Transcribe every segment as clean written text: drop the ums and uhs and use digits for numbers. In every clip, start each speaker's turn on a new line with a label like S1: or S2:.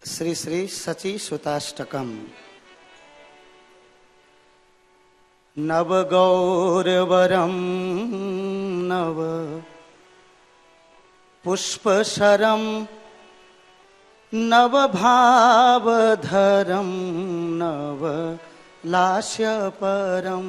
S1: श्री श्री शची सुताष्टकम। नव गौरवरम नव पुष्पशरम नव भावधरम नव लास्यपरम।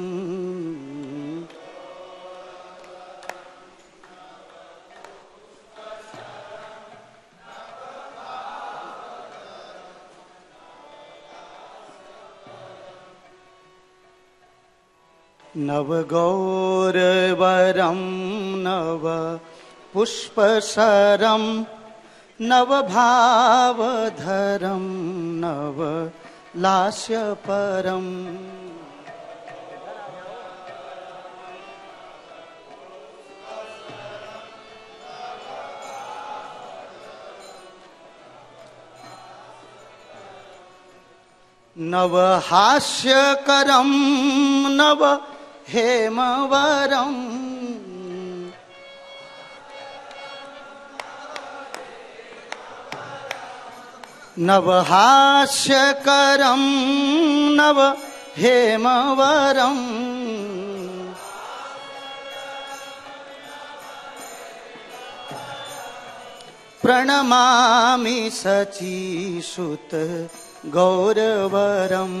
S1: नव गौरवरम नव पुष्पशरम नव भावधरम नव लास्यपरम। नव हास्यकरम नव हेमवरम नव हास्यकरम नव हेमवरम। प्रणमामि शचीसुत गौरवरम।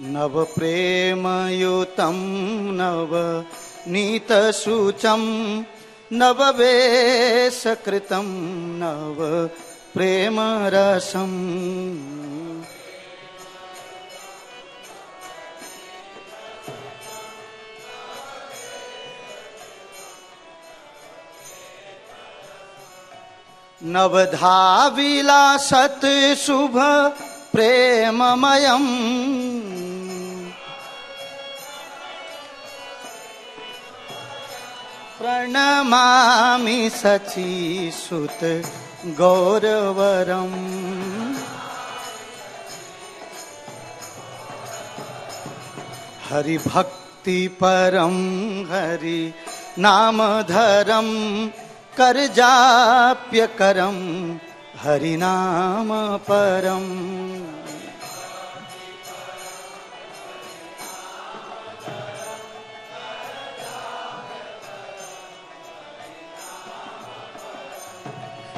S1: नव प्रेमयुतं नव नीतशुचं नव वेशकृतं नव प्रेमरसम्। नवधा विलासत शुभ प्रेममयम् प्रणमामि शचीसुत गौरवरम। हरि भक्ति परम हरि नामधरम करजाप्यकरम हरि नाम परम।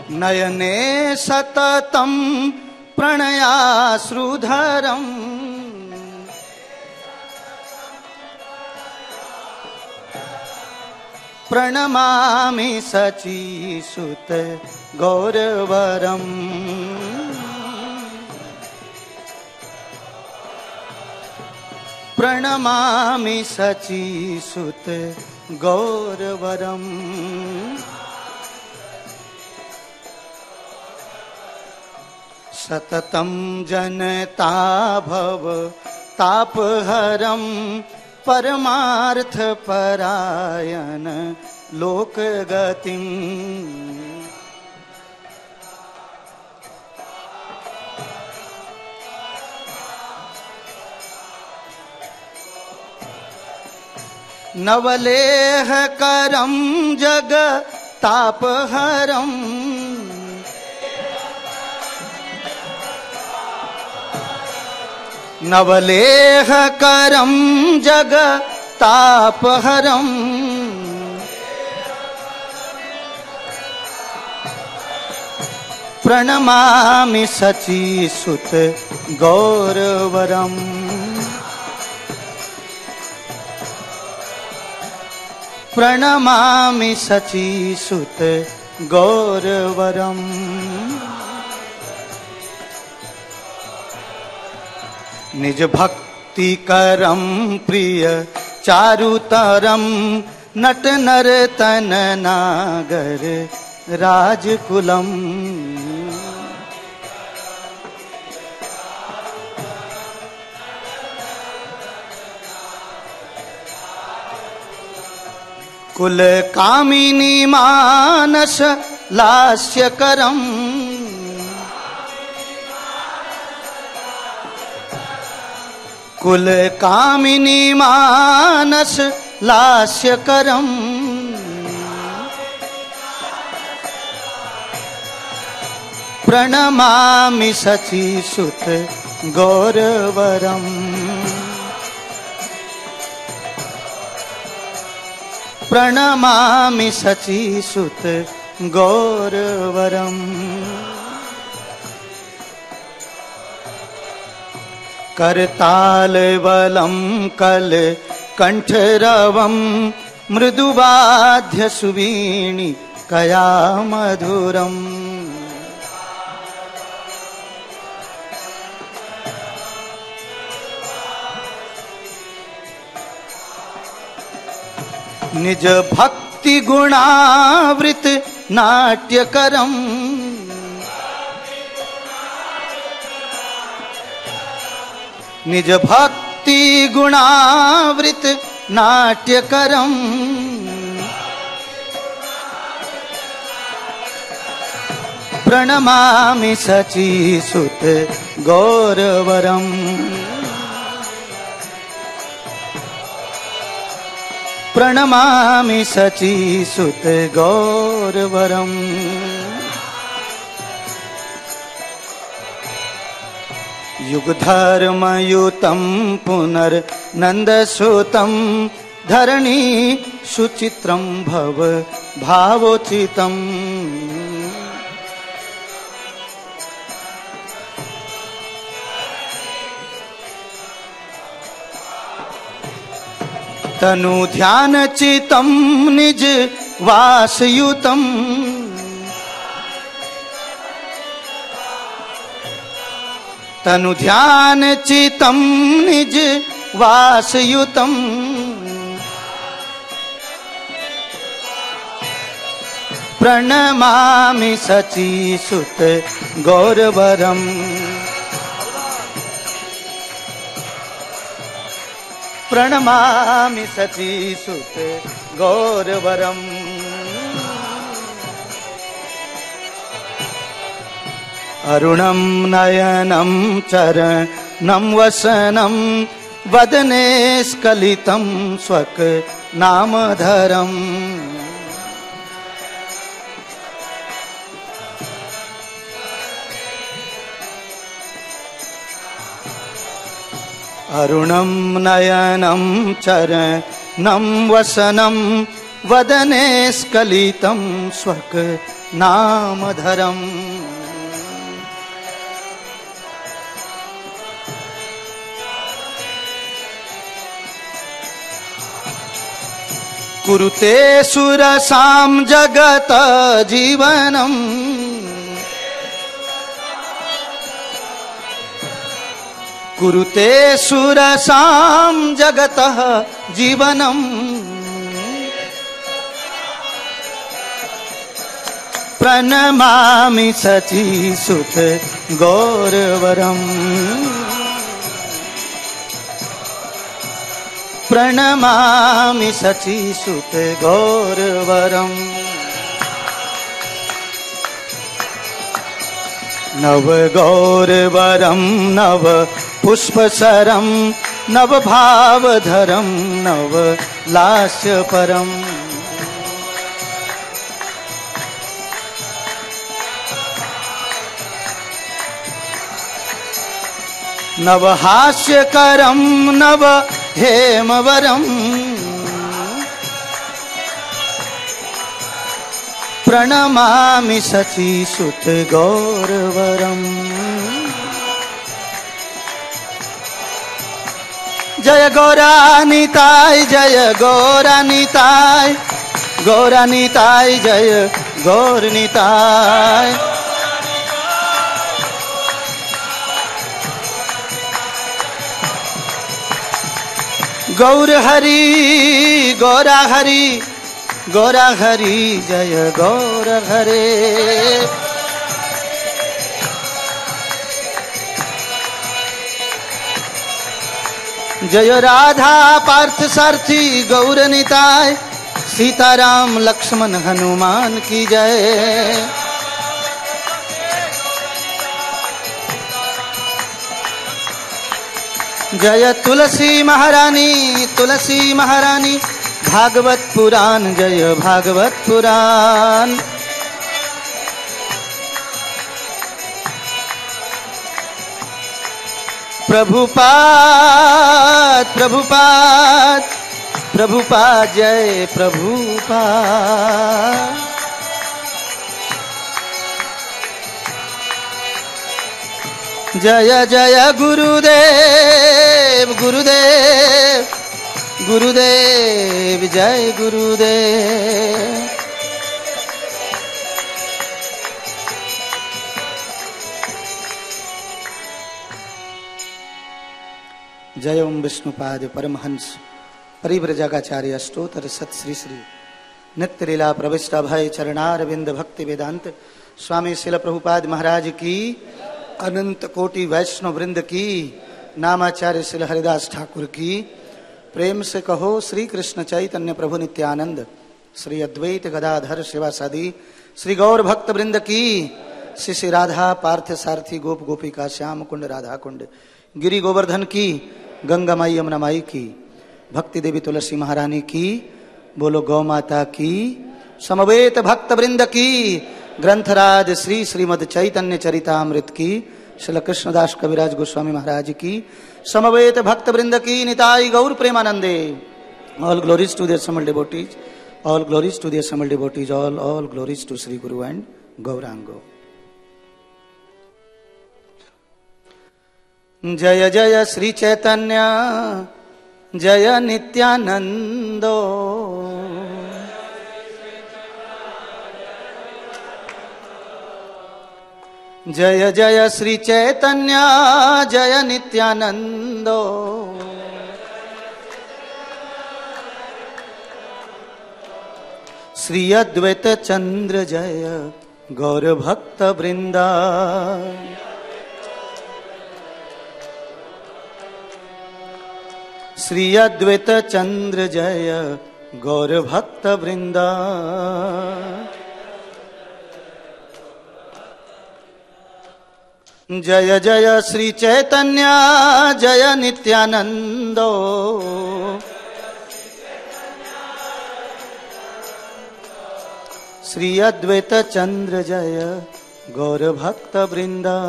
S1: नयने सततं प्रणयाश्रुधरम् प्रणमामि शचीसुत गौरवरम्। प्रणमामि शचीसुत गौरवरम्। सततं जनता भव तापहरं परमार्थपरायण लोकगतिम्। नवलेहकरं जगतापहरम् नवलेहकरं जगतापहरम्। प्रणमामि शचीसुत गौरवरम्। प्रणमामि शचीसुत गौरवरम्। निज भक्ति करम प्रिय चारुतरम नट नर्तन नागर राजकुलम। कुल कामिनी मानस लास्यकरम कुल कामिनी मानस लास्यकरम। प्रणमामि शचीसुत गौरवरम् प्रणमामि शचीसुत गौरवरम् करतालवलं कलकण्ठरवं मृदुवाद्यसुवीणि कया मधुरम् निज भक्ति गुणावृत नाट्यकरम् निज भक्ति गुणावृत नाट्यकरम् प्रणमामि शचीसुत गौरवरम् प्रणमामि शचीसुत गौरवरम् युगधर्मयुतं पुनर्नन्दसुतं धरणी सुचित्रं भव भावोचितम् तनु ध्यान चितं निज वासयुतम् तनु ध्यान चितं निज वासयुतम् प्रणमामि शचीसुत गौरवरम् प्रणमामि शचीसुत गौरवरम् अरुणं नयनं चरणं वसनं वदने स्खलितं स्वक नामधरम् अरुणं नयनं चरणं वसनं वदने स्खलितं स्वक नामधरम् कुरुते सुरसां जगत जीवनम् कुरुते सुरसां जगतः जीवनम् प्रणमामि शचीसुत गौरवरम् प्रणमामि शचीसुत गौरवरम् नव गौरवरं नव पुष्पसरं नव भावधरं नव लास्यपरम् नव हास्यकरं नव हेमवरम् प्रणमामि शचीसुत गौरवरम् जय गौरानिताय जय गौरानिताय गौरानिताय जय गौरनिताय गौर हरि गौरा हरि गौरा हरि जय गौर हरे जय राधा पार्थ सारथी गौर निताय सीताराम लक्ष्मण हनुमान की जय जय तुलसी महारानी भागवत पुराण जय भागवत पुराण प्रभुपाद प्रभुपाद प्रभुपाद जय प्रभुपाद। जय जय गुरुदेव गुरुदेव गुरुदेव जय गुरुदेव। जय ओम विष्णुपाद परमहंस परिव्रजकाचार्य अष्टोत्तर सत श्री श्री नित्य लीला प्रविष्ट अभय चरणारविंद भक्ति वेदांत स्वामी शिल प्रभुपाद महाराज की, अनंत कोटि वैष्णव वृंद की, नामाचार्य श्री हरिदास ठाकुर की। प्रेम से कहो श्री कृष्ण चैतन्य प्रभु नित्यानंद, श्री अद्वैत गदाधर शिवासादि श्री गौर भक्त वृंद की। श्री श्री राधा पार्थ सारथी गोप गोपिका श्याम कुंड राधा कुंड गिरि गोवर्धन की, गंगा माई यमुना माई की, भक्ति देवी तुलसी महारानी की, बोलो गौ माता की, समवेत भक्त वृंद की, ग्रंथराज श्री श्रीमद चैतन्य चरितामृत की, श्री कृष्णदास कविराज गोस्वामी महाराज की, समवेत भक्त वृंद की, निताई गौर प्रेमानंदे। All glories to the assembled devotees, all glories to the assembled devotees, all glories to Shri guru and Gauranga. जय जय श्री चैतन्य जय नित्यानंदो, जय जय श्री चैतन्य जय नित्यानंदो। श्री अद्वैत चंद्र जय गौर भक्त वृंदा, श्री अद्वैत चंद्र जय गौर भक्त वृंदा। जय जय श्री चैतन्य जय नित्यानंदो, श्री अद्वैत चंद्र जय गौर भक्त वृंदा।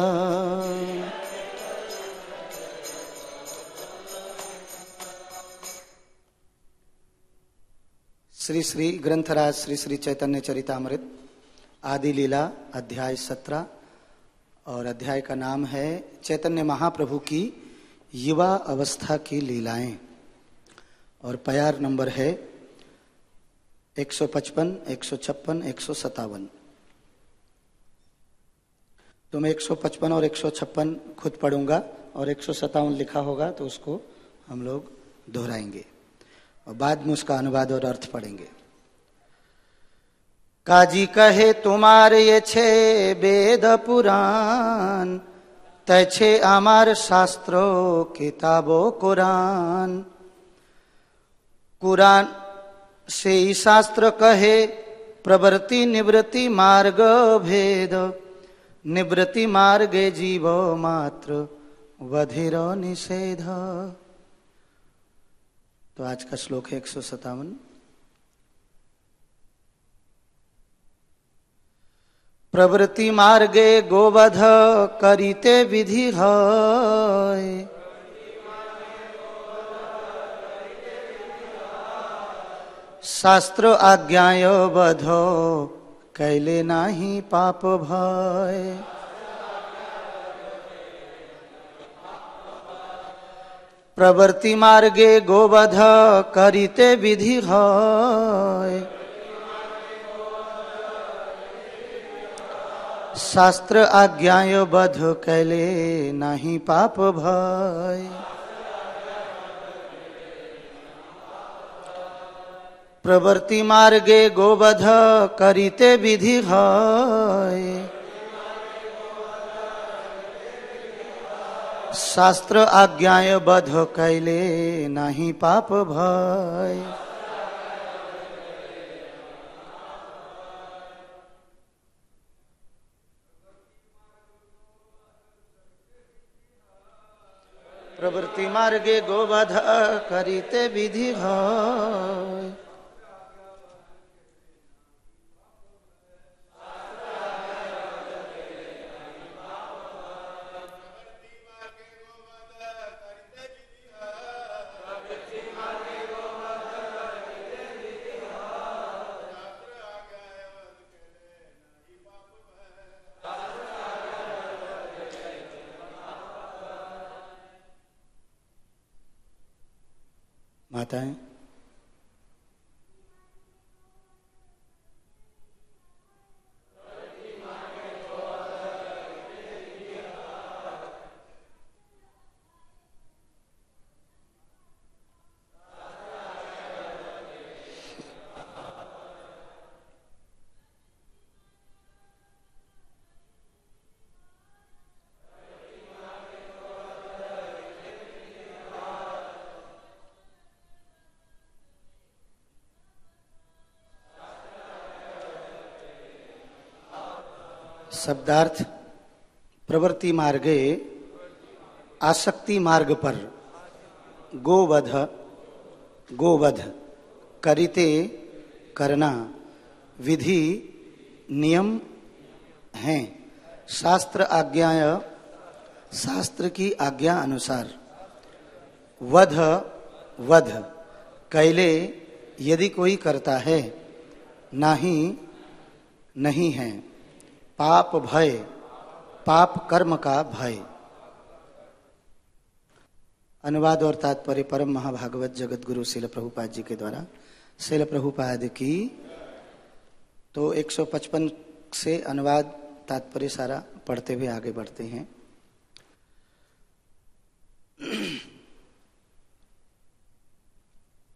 S1: श्री श्री ग्रंथराज श्री श्री चैतन्य चरितामृत आदि लीला अध्याय 17 और अध्याय का नाम है चैतन्य महाप्रभु की युवा अवस्था की लीलाएं। और प्यार नंबर है 155, 156, 157। तो मैं 155 और 156 खुद पढ़ूंगा और 157 लिखा होगा तो उसको हम लोग दोहराएंगे और बाद में उसका अनुवाद और अर्थ पढ़ेंगे। काजी कहे तुम्हारे ये छे वेद पुराण, तैछे आमार शास्त्रो किताबो कुरान। कुरान से ही शास्त्र कहे प्रवृत्ति निवृत्ति मार्ग भेद, निवृत्ति मार्गे जीव मात्र वधिर निषेध। तो आज का श्लोक है 157। प्रवृत्ति मार्गे गोवध करिते विधि है, शास्त्र आज्ञाय बधो कैले नाही पाप भय। प्रवृत्ति मार्गे गोवध करिते विधि है, शास्त्र आज्ञाय बध कैले नहीं पाप भय। प्रवृत्ति मार्गे गोवध करिते विधि है, शास्त्र आज्ञाय बध कैले नहीं पाप भय। प्रवृत्ति मार्गे गोवध करिते विधि है, माताएं, शब्दार्थ प्रवृत्ति मार्गे आसक्ति मार्ग पर गोवध गोवध करिते करना विधि नियम हैं। शास्त्र आज्ञाय शास्त्र की आज्ञा अनुसार वध वध कैले यदि कोई करता है नहीं है पाप भय पाप कर्म का भय। अनुवाद और तात्पर्य परम महाभागवत जगत गुरु श्रील प्रभुपाद जी के द्वारा। श्रील प्रभुपाद की तो 155 से अनुवाद तात्पर्य सारा पढ़ते हुए आगे बढ़ते हैं।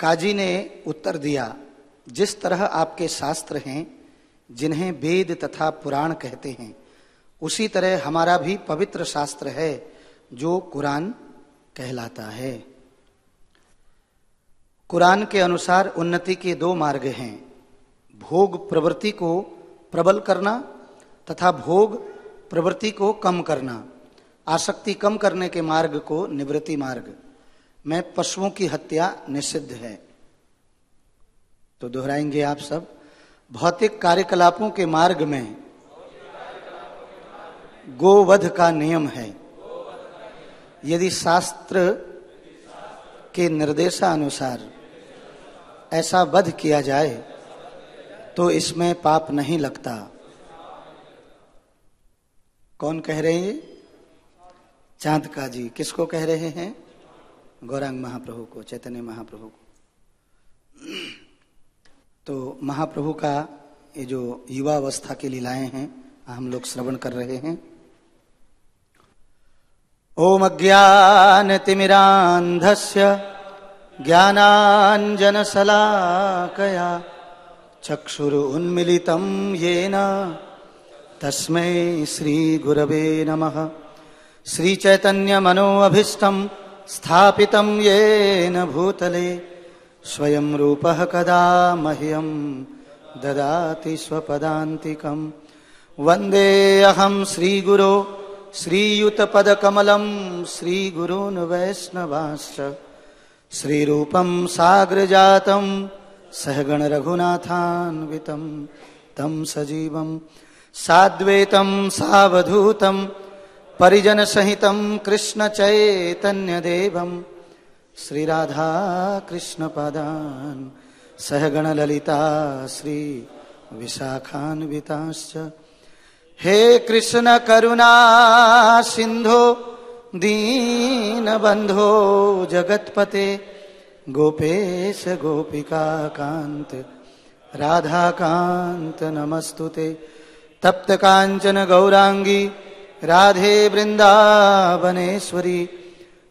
S1: काजी ने उत्तर दिया, जिस तरह आपके शास्त्र हैं जिन्हें वेद तथा पुराण कहते हैं, उसी तरह हमारा भी पवित्र शास्त्र है जो कुरान कहलाता है। कुरान के अनुसार उन्नति के 2 मार्ग हैं, भोग प्रवृत्ति को प्रबल करना तथा भोग प्रवृत्ति को कम करना। आसक्ति कम करने के मार्ग को निवृत्ति मार्ग में पशुओं की हत्या निषिद्ध है। तो दोहराएंगे आप सब। भौतिक कार्यकलापों के मार्ग में गोवध का नियम है। यदि शास्त्र के निर्देशानुसार ऐसा वध किया जाए तो इसमें पाप नहीं लगता। कौन कह रहे हैं? चांद का जी। किसको कह रहे हैं? गौरांग महाप्रभु को, चैतन्य महाप्रभु को। तो महाप्रभु का ये जो युवा अवस्था की लीलाएं हैं हम लोग श्रवण कर रहे हैं। ओम अज्ञानतिमिरान्धस्य ज्ञानाञ्जनशलाकया चक्षुरुन्मीलितं येन तस्मै श्रीगुरवे नमः। श्रीचैतन्यमनोऽभीष्टं स्थापितं येन भूतले स्वयं रूपः कदा मह्यं ददाति स्वपदान्तिकं। वन्देऽहं श्रीगुरो श्रीयुतपदकमलं श्रीगुरून् वैष्णवांश्च श्रीरूपं साग्रजातं सहगण रघुनाथान्वितं तं सजीवं साद्वैतं सावधूतं परिजनसहितं कृष्णचैतन्यदेवं श्रीराधा कृष्णपादान् सहगण ललिता श्री विशाखान्विताश्च। हे कृष्ण करुणा सिंधो दीनबंधो जगत्पते गोपेश गोपिका कांत राधा कांत नमस्तुते। तप्त कांचन गौरांगी राधे वृंदावनेश्वरी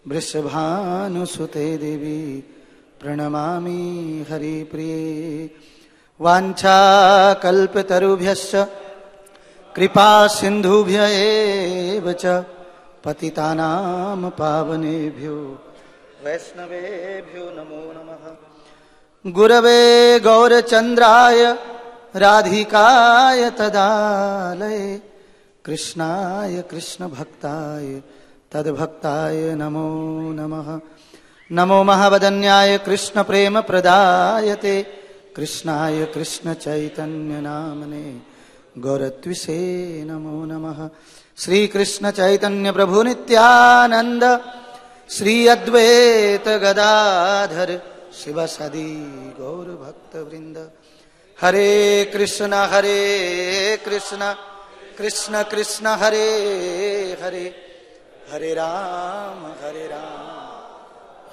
S1: वृषभानुसुते देवी प्रणमामि हरिप्रिये। वाञ्छाकल्पतरुभ्यश्च कृपा सिन्धुभ्य एव च पतितानां पावनेभ्यो वैष्णवेभ्यो नमो नमः। गुरवे गौरचन्द्राय राधिकाय तदालये कृष्णाय कृष्णभक्ताय तद्भक्ताय नमो नमः। नमो महावदन्याय कृष्ण प्रेम प्रदायते कृष्णाय कृष्ण चैतन्य नामने गौरत्विषे नमो नमः। श्री कृष्ण चैतन्य प्रभु नित्यानंद श्री अद्वैत गदाधर शिव सदी गौर भक्त वृंद। हरे कृष्ण कृष्ण कृष्ण हरे हरे हरे राम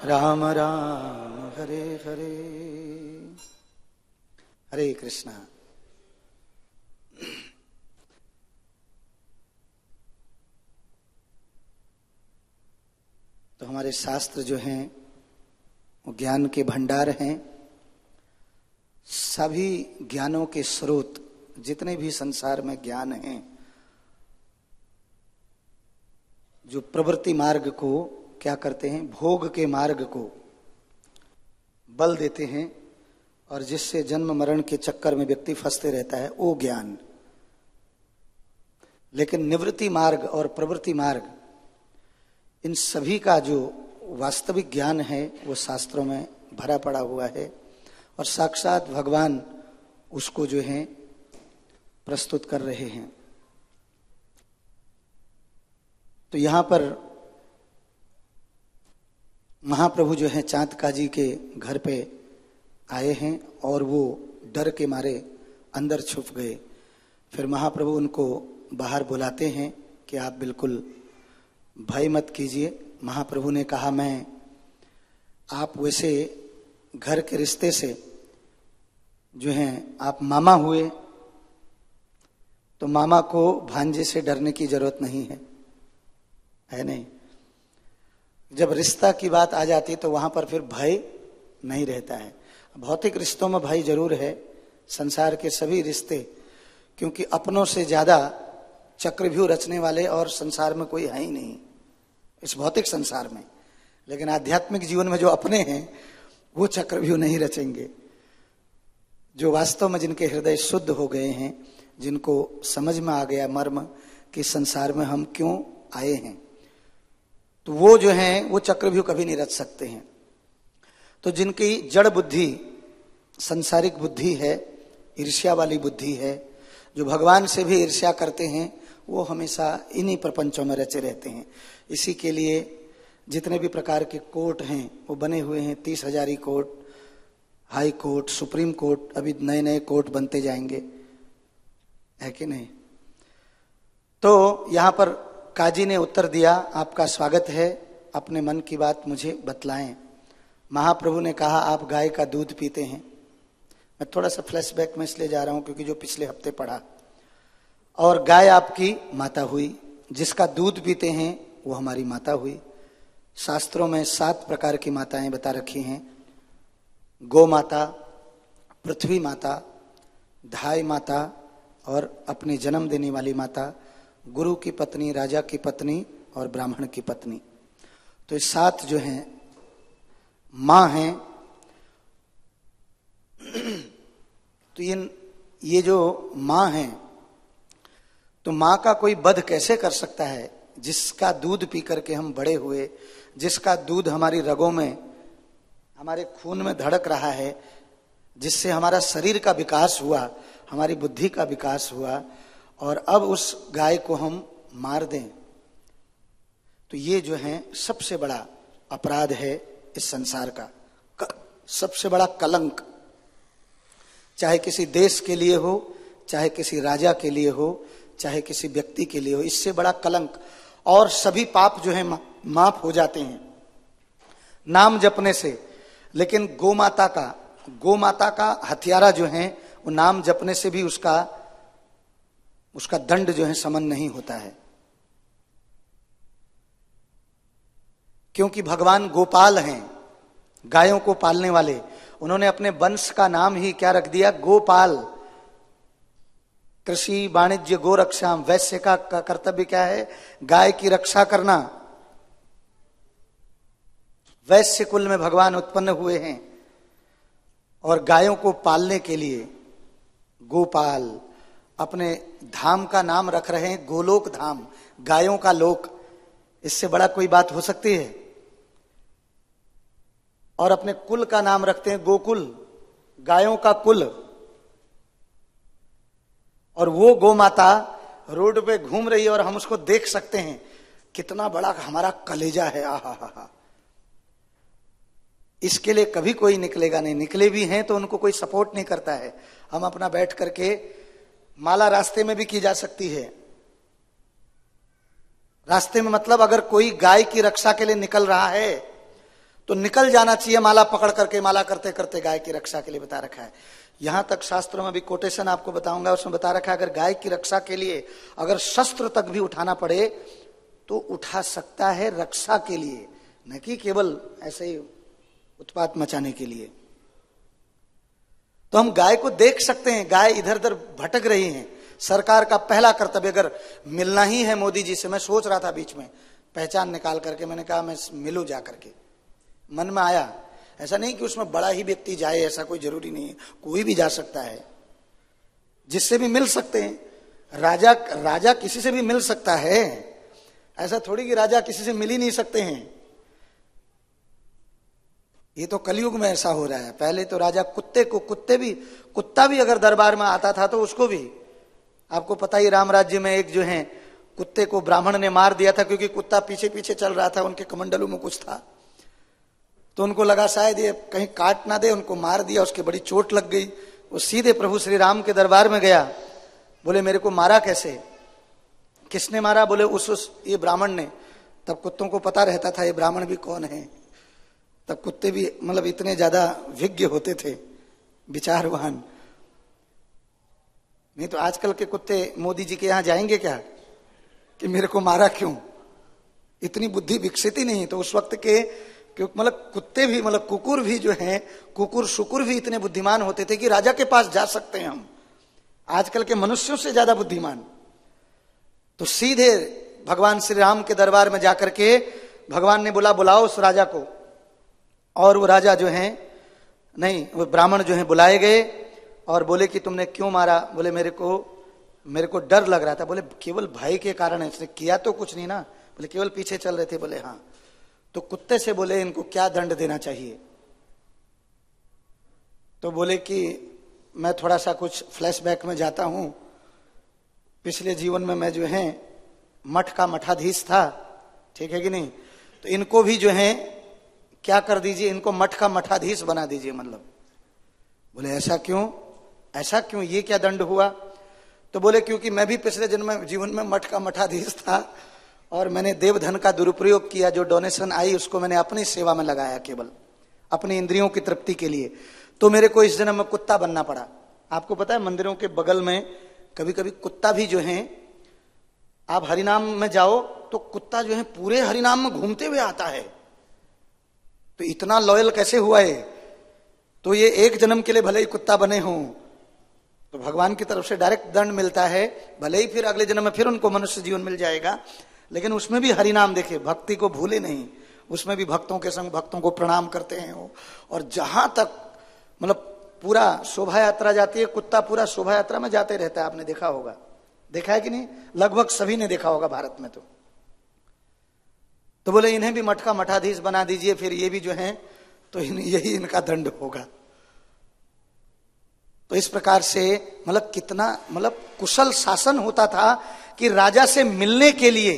S1: राम राम हरे हरे हरे कृष्णा। तो हमारे शास्त्र जो हैं वो ज्ञान के भंडार हैं। सभी ज्ञानों के स्रोत, जितने भी संसार में ज्ञान हैं, जो प्रवृत्ति मार्ग को क्या करते हैं, भोग के मार्ग को बल देते हैं और जिससे जन्म मरण के चक्कर में व्यक्ति फंसते रहता है, वो ज्ञान। लेकिन निवृत्ति मार्ग और प्रवृत्ति मार्ग, इन सभी का जो वास्तविक ज्ञान है वो शास्त्रों में भरा पड़ा हुआ है और साक्षात भगवान उसको जो है प्रस्तुत कर रहे हैं। तो यहां पर महाप्रभु जो है चांदकाजी के घर पे आए हैं और वो डर के मारे अंदर छुप गए। फिर महाप्रभु उनको बाहर बुलाते हैं कि आप बिल्कुल भय मत कीजिए। महाप्रभु ने कहा, मैं आप वैसे घर के रिश्ते से जो हैं आप मामा हुए, तो मामा को भांजे से डरने की जरूरत नहीं है नहीं। जब रिश्ता की बात आ जाती तो वहां पर फिर भय नहीं रहता है। भौतिक रिश्तों में भय जरूर है, संसार के सभी रिश्ते, क्योंकि अपनों से ज्यादा चक्रव्यूह रचने वाले और संसार में कोई है ही नहीं इस भौतिक संसार में। लेकिन आध्यात्मिक जीवन में जो अपने हैं वो चक्रव्यूह नहीं रचेंगे। जो वास्तव में जिनके हृदय शुद्ध हो गए हैं, जिनको समझ में आ गया मर्म कि संसार में हम क्यों आए हैं, तो वो जो हैं वो चक्रव्यूह कभी नहीं रच सकते हैं। तो जिनकी जड़ बुद्धि, सांसारिक बुद्धि है, ईर्ष्या वाली बुद्धि है, जो भगवान से भी ईर्ष्या करते हैं, वो हमेशा इन्हीं प्रपंचों में रचे रहते हैं। इसी के लिए जितने भी प्रकार के कोर्ट हैं वो बने हुए हैं। 30,000 court, high court, supreme court, अभी नए नए कोर्ट बनते जाएंगे, है कि नहीं। तो यहां पर काजी ने उत्तर दिया, आपका स्वागत है, अपने मन की बात मुझे बतलाएं। महाप्रभु ने कहा, आप गाय का दूध पीते हैं। मैं थोड़ा सा फ्लैशबैक में इसलिए जा रहा हूं क्योंकि जो पिछले हफ्ते पढ़ा, और गाय आपकी माता हुई, जिसका दूध पीते हैं वो हमारी माता हुई। शास्त्रों में 7 प्रकार की माताएं बता रखी हैं। गौ माता, पृथ्वी माता, धाय माता और अपने जन्म देने वाली माता, गुरु की पत्नी, राजा की पत्नी और ब्राह्मण की पत्नी। तो ये 7 जो हैं मां हैं। तो ये जो मां हैं, तो मां का कोई वध कैसे कर सकता है, जिसका दूध पी करके हम बड़े हुए, जिसका दूध हमारी रगों में, हमारे खून में धड़क रहा है, जिससे हमारा शरीर का विकास हुआ, हमारी बुद्धि का विकास हुआ, और अब उस गाय को हम मार दें, तो ये जो है सबसे बड़ा अपराध है इस संसार का, सबसे बड़ा कलंक। चाहे किसी देश के लिए हो, चाहे किसी राजा के लिए हो, चाहे किसी व्यक्ति के लिए हो, इससे बड़ा कलंक। और सभी पाप जो है माफ हो जाते हैं नाम जपने से। लेकिन गौ माता का हथियारा जो है वो नाम जपने से भी उसका दंड जो है समन नहीं होता है, क्योंकि भगवान गोपाल हैं, गायों को पालने वाले। उन्होंने अपने वंश का नाम ही क्या रख दिया, गोपाल। कृषि वाणिज्य गो रक्षाम, वैश्य का कर्तव्य क्या है, गाय की रक्षा करना। वैश्य कुल में भगवान उत्पन्न हुए हैं और गायों को पालने के लिए गोपाल। अपने धाम का नाम रख रहे हैं गोलोक धाम, गायों का लोक। इससे बड़ा कोई बात हो सकती है। और अपने कुल का नाम रखते हैं गोकुल, गायों का कुल। और वो गौ माता रोड पे घूम रही है और हम उसको देख सकते हैं, कितना बड़ा हमारा कलेजा है। आहा, इसके लिए कभी कोई निकलेगा नहीं। निकले भी हैं तो उनको कोई सपोर्ट नहीं करता है। हम अपना बैठ करके माला रास्ते में भी की जा सकती है। रास्ते में मतलब अगर कोई गाय की रक्षा के लिए निकल रहा है तो निकल जाना चाहिए माला पकड़ करके, माला करते करते गाय की रक्षा के लिए बता रखा है। यहां तक शास्त्रों में भी कोटेशन आपको बताऊंगा, उसमें बता रखा है अगर गाय की रक्षा के लिए अगर शस्त्र तक भी उठाना पड़े तो उठा सकता है, रक्षा के लिए, न कि केवल ऐसे ही उत्पात मचाने के लिए। तो हम गाय को देख सकते हैं, गाय इधर उधर भटक रही है। सरकार का पहला कर्तव्य अगर मिलना ही है मोदी जी से, मैं सोच रहा था बीच में पहचान निकाल करके, मैंने कहा मैं मिलूं जा करके, मन में आया। ऐसा नहीं कि उसमें बड़ा ही व्यक्ति जाए, ऐसा कोई जरूरी नहीं है, कोई भी जा सकता है, जिससे भी मिल सकते हैं। राजा किसी से भी मिल सकता है, ऐसा थोड़ी कि राजा किसी से मिल ही नहीं सकते हैं। ये तो कलयुग में ऐसा हो रहा है। पहले तो राजा कुत्ता भी अगर दरबार में आता था तो उसको भी, आपको पता ही राम राज्य में एक जो है कुत्ते को ब्राह्मण ने मार दिया था, क्योंकि कुत्ता पीछे पीछे चल रहा था, उनके कमंडलों में कुछ था, तो उनको लगा शायद ये कहीं काट ना दे, उनको मार दिया, उसके बड़ी चोट लग गई। वो सीधे प्रभु श्री राम के दरबार में गया, बोले मेरे को मारा कैसे, किसने मारा? बोले ये ब्राह्मण ने। तब कुत्तों को पता रहता था ये ब्राह्मण भी कौन है, तब कुत्ते भी मतलब इतने ज्यादा विज्ञ होते थे, विचारवान। नहीं तो आजकल के कुत्ते मोदी जी के यहां जाएंगे क्या कि मेरे को मारा क्यों, इतनी बुद्धि विकसित ही नहीं। तो उस वक्त के मतलब कुत्ते भी, मतलब कुकुर भी जो हैं, कुकुर शुकुर भी इतने बुद्धिमान होते थे कि राजा के पास जा सकते हैं हम, आजकल के मनुष्यों से ज्यादा बुद्धिमान। तो सीधे भगवान श्री राम के दरबार में जाकर के भगवान ने बोला बुलाओ उस राजा को, और वो राजा जो है, नहीं वो ब्राह्मण जो है बुलाए गए और बोले कि तुमने क्यों मारा? बोले मेरे को डर लग रहा था। बोले केवल भय के कारण है, इसने किया तो कुछ नहीं ना? बोले केवल पीछे चल रहे थे। बोले हाँ। तो कुत्ते से बोले इनको क्या दंड देना चाहिए? तो बोले कि मैं थोड़ा सा कुछ फ्लैशबैक में जाता हूं, पिछले जीवन में मैं जो है मठ का मठाधीश था, ठीक है कि नहीं, तो इनको भी जो है क्या कर दीजिए, इनको मठ का मठाधीश बना दीजिए। मतलब बोले ऐसा क्यों, ये क्या दंड हुआ? तो बोले क्योंकि मैं भी पिछले जीवन में मठ का मठाधीश था और मैंने देवधन का दुरुपयोग किया, जो डोनेशन आई उसको मैंने अपनी सेवा में लगाया, केवल अपनी इंद्रियों की तृप्ति के लिए, तो मेरे को इस जन्म में कुत्ता बनना पड़ा। आपको पता है मंदिरों के बगल में कभी कभी कुत्ता भी जो है, आप हरिनाम में जाओ तो कुत्ता जो है पूरे हरिनाम में घूमते हुए आता है। तो इतना लॉयल कैसे हुआ है? तो ये एक जन्म के लिए भले ही कुत्ता बने हों तो भगवान की तरफ से डायरेक्ट दंड मिलता है, भले ही फिर अगले जन्म में फिर उनको मनुष्य जीवन मिल जाएगा, लेकिन उसमें भी हरिनाम देखे, भक्ति को भूले नहीं, उसमें भी भक्तों के संग भक्तों को प्रणाम करते हैं वो। और जहां तक मतलब पूरा शोभा यात्रा जाती है, कुत्ता पूरा शोभा यात्रा में जाते रहता है, आपने देखा होगा, देखा है कि नहीं? लगभग सभी ने देखा होगा भारत में। तो बोले इन्हें भी मठ का मठाधीश बना दीजिए, फिर ये भी जो है तो यही इनका दंड होगा। तो इस प्रकार से मतलब कितना मतलब कुशल शासन होता था कि राजा से मिलने के लिए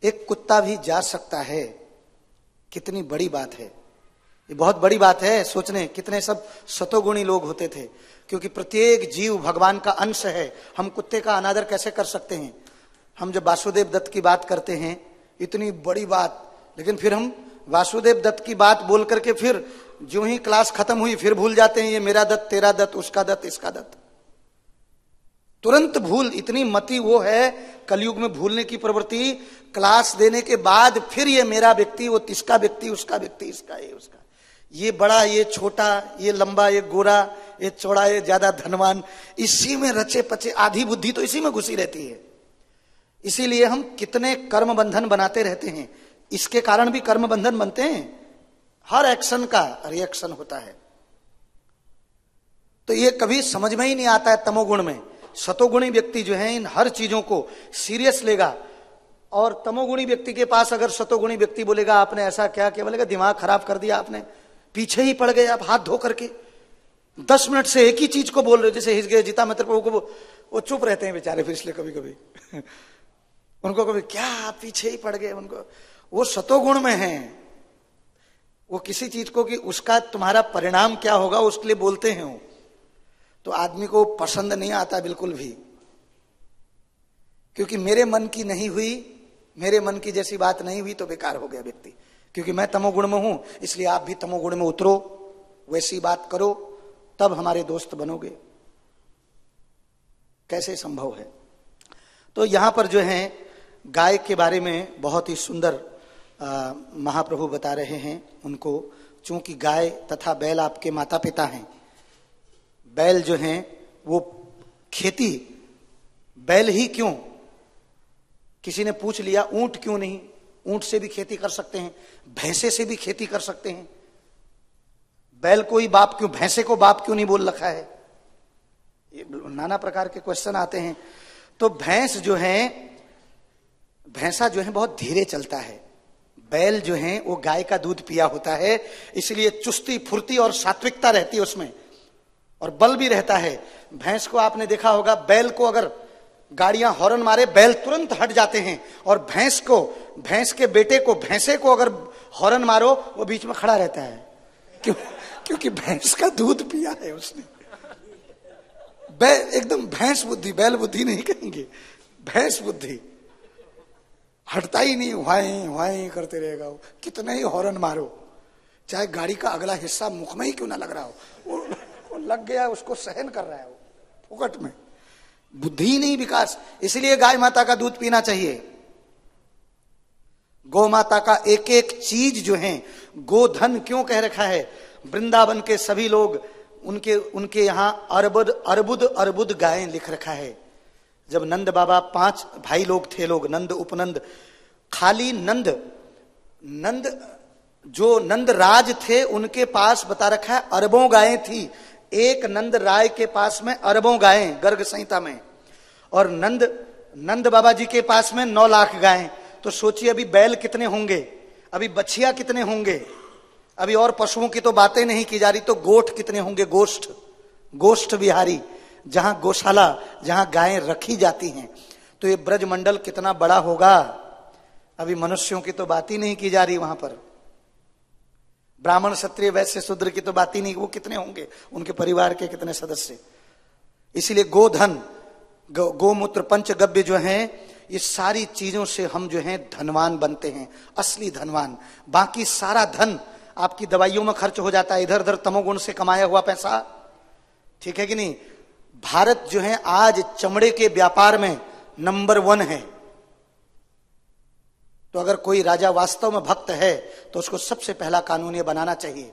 S1: एक कुत्ता भी जा सकता है। कितनी बड़ी बात है, ये बहुत बड़ी बात है। सोचने कितने सब सतोगुणी लोग होते थे, क्योंकि प्रत्येक जीव भगवान का अंश है। हम कुत्ते का अनादर कैसे कर सकते हैं? हम जब वासुदेव दत्त की बात करते हैं, इतनी बड़ी बात, लेकिन फिर हम वासुदेव दत्त की बात बोल करके फिर जो ही क्लास खत्म हुई फिर भूल जाते हैं, ये मेरा दत्त, तेरा दत्त, उसका दत्त, इसका दत्त, तुरंत भूल। इतनी मति वो है कलयुग में, भूलने की प्रवृत्ति। क्लास देने के बाद फिर ये मेरा व्यक्ति, वो इसका व्यक्ति, उसका व्यक्ति, इसका ये उसका, ये बड़ा, ये छोटा, ये लंबा, ये गोरा, ये चौड़ा, ये ज्यादा धनवान, इसी में रचे पचे, आधी बुद्धि तो इसी में घुसी रहती है। इसीलिए हम कितने कर्म बंधन बनाते रहते हैं, इसके कारण भी कर्म बंधन बनते हैं। हर एक्शन का रिएक्शन होता है, तो ये कभी समझ में ही नहीं आता है तमोगुण में। सतोगुणी व्यक्ति जो है इन हर चीजों को सीरियस लेगा, और तमोगुणी व्यक्ति के पास अगर सतोगुणी व्यक्ति बोलेगा आपने ऐसा क्या किया, बोलेगा दिमाग खराब कर दिया आपने, पीछे ही पड़ गए आप हाथ धो करके, 10 मिनट से एक ही चीज को बोल रहे हो। जैसे हिज गए जीता मित्र प्रभु को, वो चुप रहते हैं बेचारे, फिर इसलिए कभी कभी उनको कभी क्या आप पीछे ही पड़ गए, उनको वो सतोगुण में है। वो किसी चीज को कि उसका तुम्हारा परिणाम क्या होगा उसके लिए बोलते हैं वो, तो आदमी को पसंद नहीं आता बिल्कुल भी, क्योंकि मेरे मन की नहीं हुई, मेरे मन की जैसी बात नहीं हुई तो बेकार हो गया व्यक्ति। क्योंकि मैं तमोगुण में हूं, इसलिए आप भी तमोगुण में उतरो, वैसी बात करो, तब हमारे दोस्त बनोगे। कैसे संभव है? तो यहां पर जो है गाय के बारे में बहुत ही सुंदर महाप्रभु बता रहे हैं उनको, चूंकि गाय तथा बैल आपके माता पिता हैं। बैल जो हैं वो खेती, बैल ही क्यों, किसी ने पूछ लिया ऊंट क्यों नहीं, ऊंट से भी खेती कर सकते हैं, भैंसे से भी खेती कर सकते हैं, बैल को ही बाप क्यों, भैंसे को बाप क्यों नहीं बोल रखा है? ये नाना प्रकार के क्वेश्चन आते हैं। तो भैंस जो है, भैंसा जो है बहुत धीरे चलता है, बैल जो है वो गाय का दूध पिया होता है, इसलिए चुस्ती फुर्ती और सात्विकता रहती है उसमें, और बल भी रहता है। भैंस को आपने देखा होगा, बैल को अगर गाड़ियां हॉर्न मारे बैल तुरंत हट जाते हैं, और भैंस को, भैंस के बेटे को, भैंसे को अगर हॉर्न मारो वो बीच में खड़ा रहता है। क्यों? क्योंकि भैंस का दूध पिया है उसने। एकदम भैंस बुद्धि, बैल बुद्धि नहीं कहेंगे, भैंस बुद्धि, हटता ही नहीं, वाई वाई करते रहेगा वो, कितना ही हॉर्न मारो, चाहे गाड़ी का अगला हिस्सा मुख में ही क्यों ना लग रहा हो, वो लग गया, उसको सहन कर रहा है वो फुकट में, बुद्धि नहीं विकास। इसलिए गाय माता का दूध पीना चाहिए। गौ माता का एक एक चीज जो है, गोधन क्यों कह रखा है? वृंदावन के सभी लोग, उनके यहां अरबुद अरबुद अरबुद गायें लिख रखा है। जब नंद बाबा 5 भाई लोग थे, लोग नंद उपनंद, खाली नंद जो नंद राज थे उनके पास बता रखा है अरबों गायें थी। एक नंद राय के पास में अरबों गायें गर्ग संहिता में, और नंद बाबा जी के पास में 9 लाख गायें। तो सोचिए अभी बैल कितने होंगे, अभी बछिया कितने होंगे, अभी और पशुओं की तो बातें नहीं की जा रही, तो गोठ कितने होंगे, गोष्ठ बिहारी, जहां गौशाला, जहां गायें रखी जाती हैं। तो ये ब्रजमंडल कितना बड़ा होगा, अभी मनुष्यों की तो बात ही नहीं की जा रही वहां पर, ब्राह्मण क्षत्रिय वैश्य शूद्र की तो बात ही नहीं, वो कितने होंगे, उनके परिवार के कितने सदस्य। इसीलिए गोधन, गोमूत्र, पंचगव्य जो हैं, ये सारी चीजों से हम जो हैं धनवान बनते हैं, असली धनवान। बाकी सारा धन आपकी दवाइयों में खर्च हो जाता है, इधर उधर तमोगुण से कमाया हुआ पैसा, ठीक है कि नहीं? भारत जो है आज चमड़े के व्यापार में नंबर 1 है। तो अगर कोई राजा वास्तव में भक्त है तो उसको सबसे पहला कानून ये बनाना चाहिए।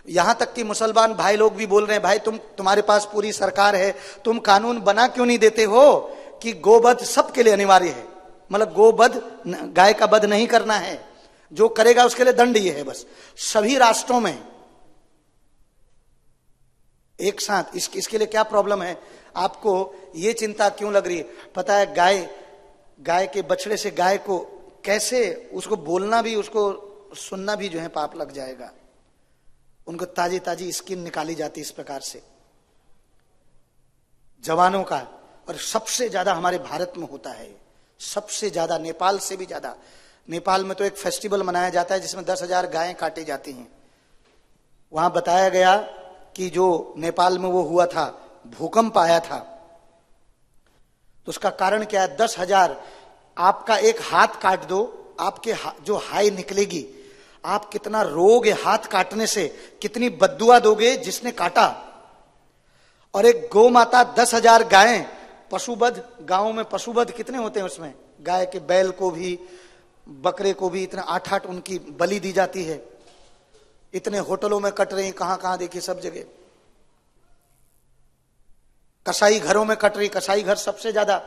S1: यहां तक कि मुसलमान भाई लोग भी बोल रहे हैं, भाई तुम्हारे पास पूरी सरकार है, तुम कानून बना क्यों नहीं देते हो कि गोवध सबके लिए अनिवार्य है, मतलब गोवध, गाय का वध नहीं करना है, जो करेगा उसके लिए दंड ये है बस, सभी राष्ट्रों में एक साथ। इसके लिए क्या प्रॉब्लम है आपको, ये चिंता क्यों लग रही है? पता है गाय के बछड़े से गाय को कैसे, उसको बोलना भी, उसको सुनना भी जो है पाप लग जाएगा। उनको ताजी ताजी स्किन निकाली जाती इस प्रकार से जवानों का, और सबसे ज्यादा हमारे भारत में होता है, सबसे ज्यादा, नेपाल से भी ज्यादा। नेपाल में तो एक फेस्टिवल मनाया जाता है जिसमें 10,000 गायें काटी जाती हैं। वहां बताया गया कि जो नेपाल में वो हुआ था, भूकंप आया था, तो उसका कारण क्या है? 10,000, आपका एक हाथ काट दो, आपके जो हाय निकलेगी, आप कितना रोगे हाथ काटने से, कितनी बद्दुआ दोगे जिसने काटा। और एक गौ माता, 10,000 गायें, पशुवध, गांव में पशुवध कितने होते हैं उसमें, गाय के, बैल को भी, बकरे को भी, इतना 8-8 उनकी बलि दी जाती है। इतने होटलों में कट रही, कहां कहां देखिए, सब जगह। कसाई घरों में कट रही, कसाई घर सबसे ज्यादा।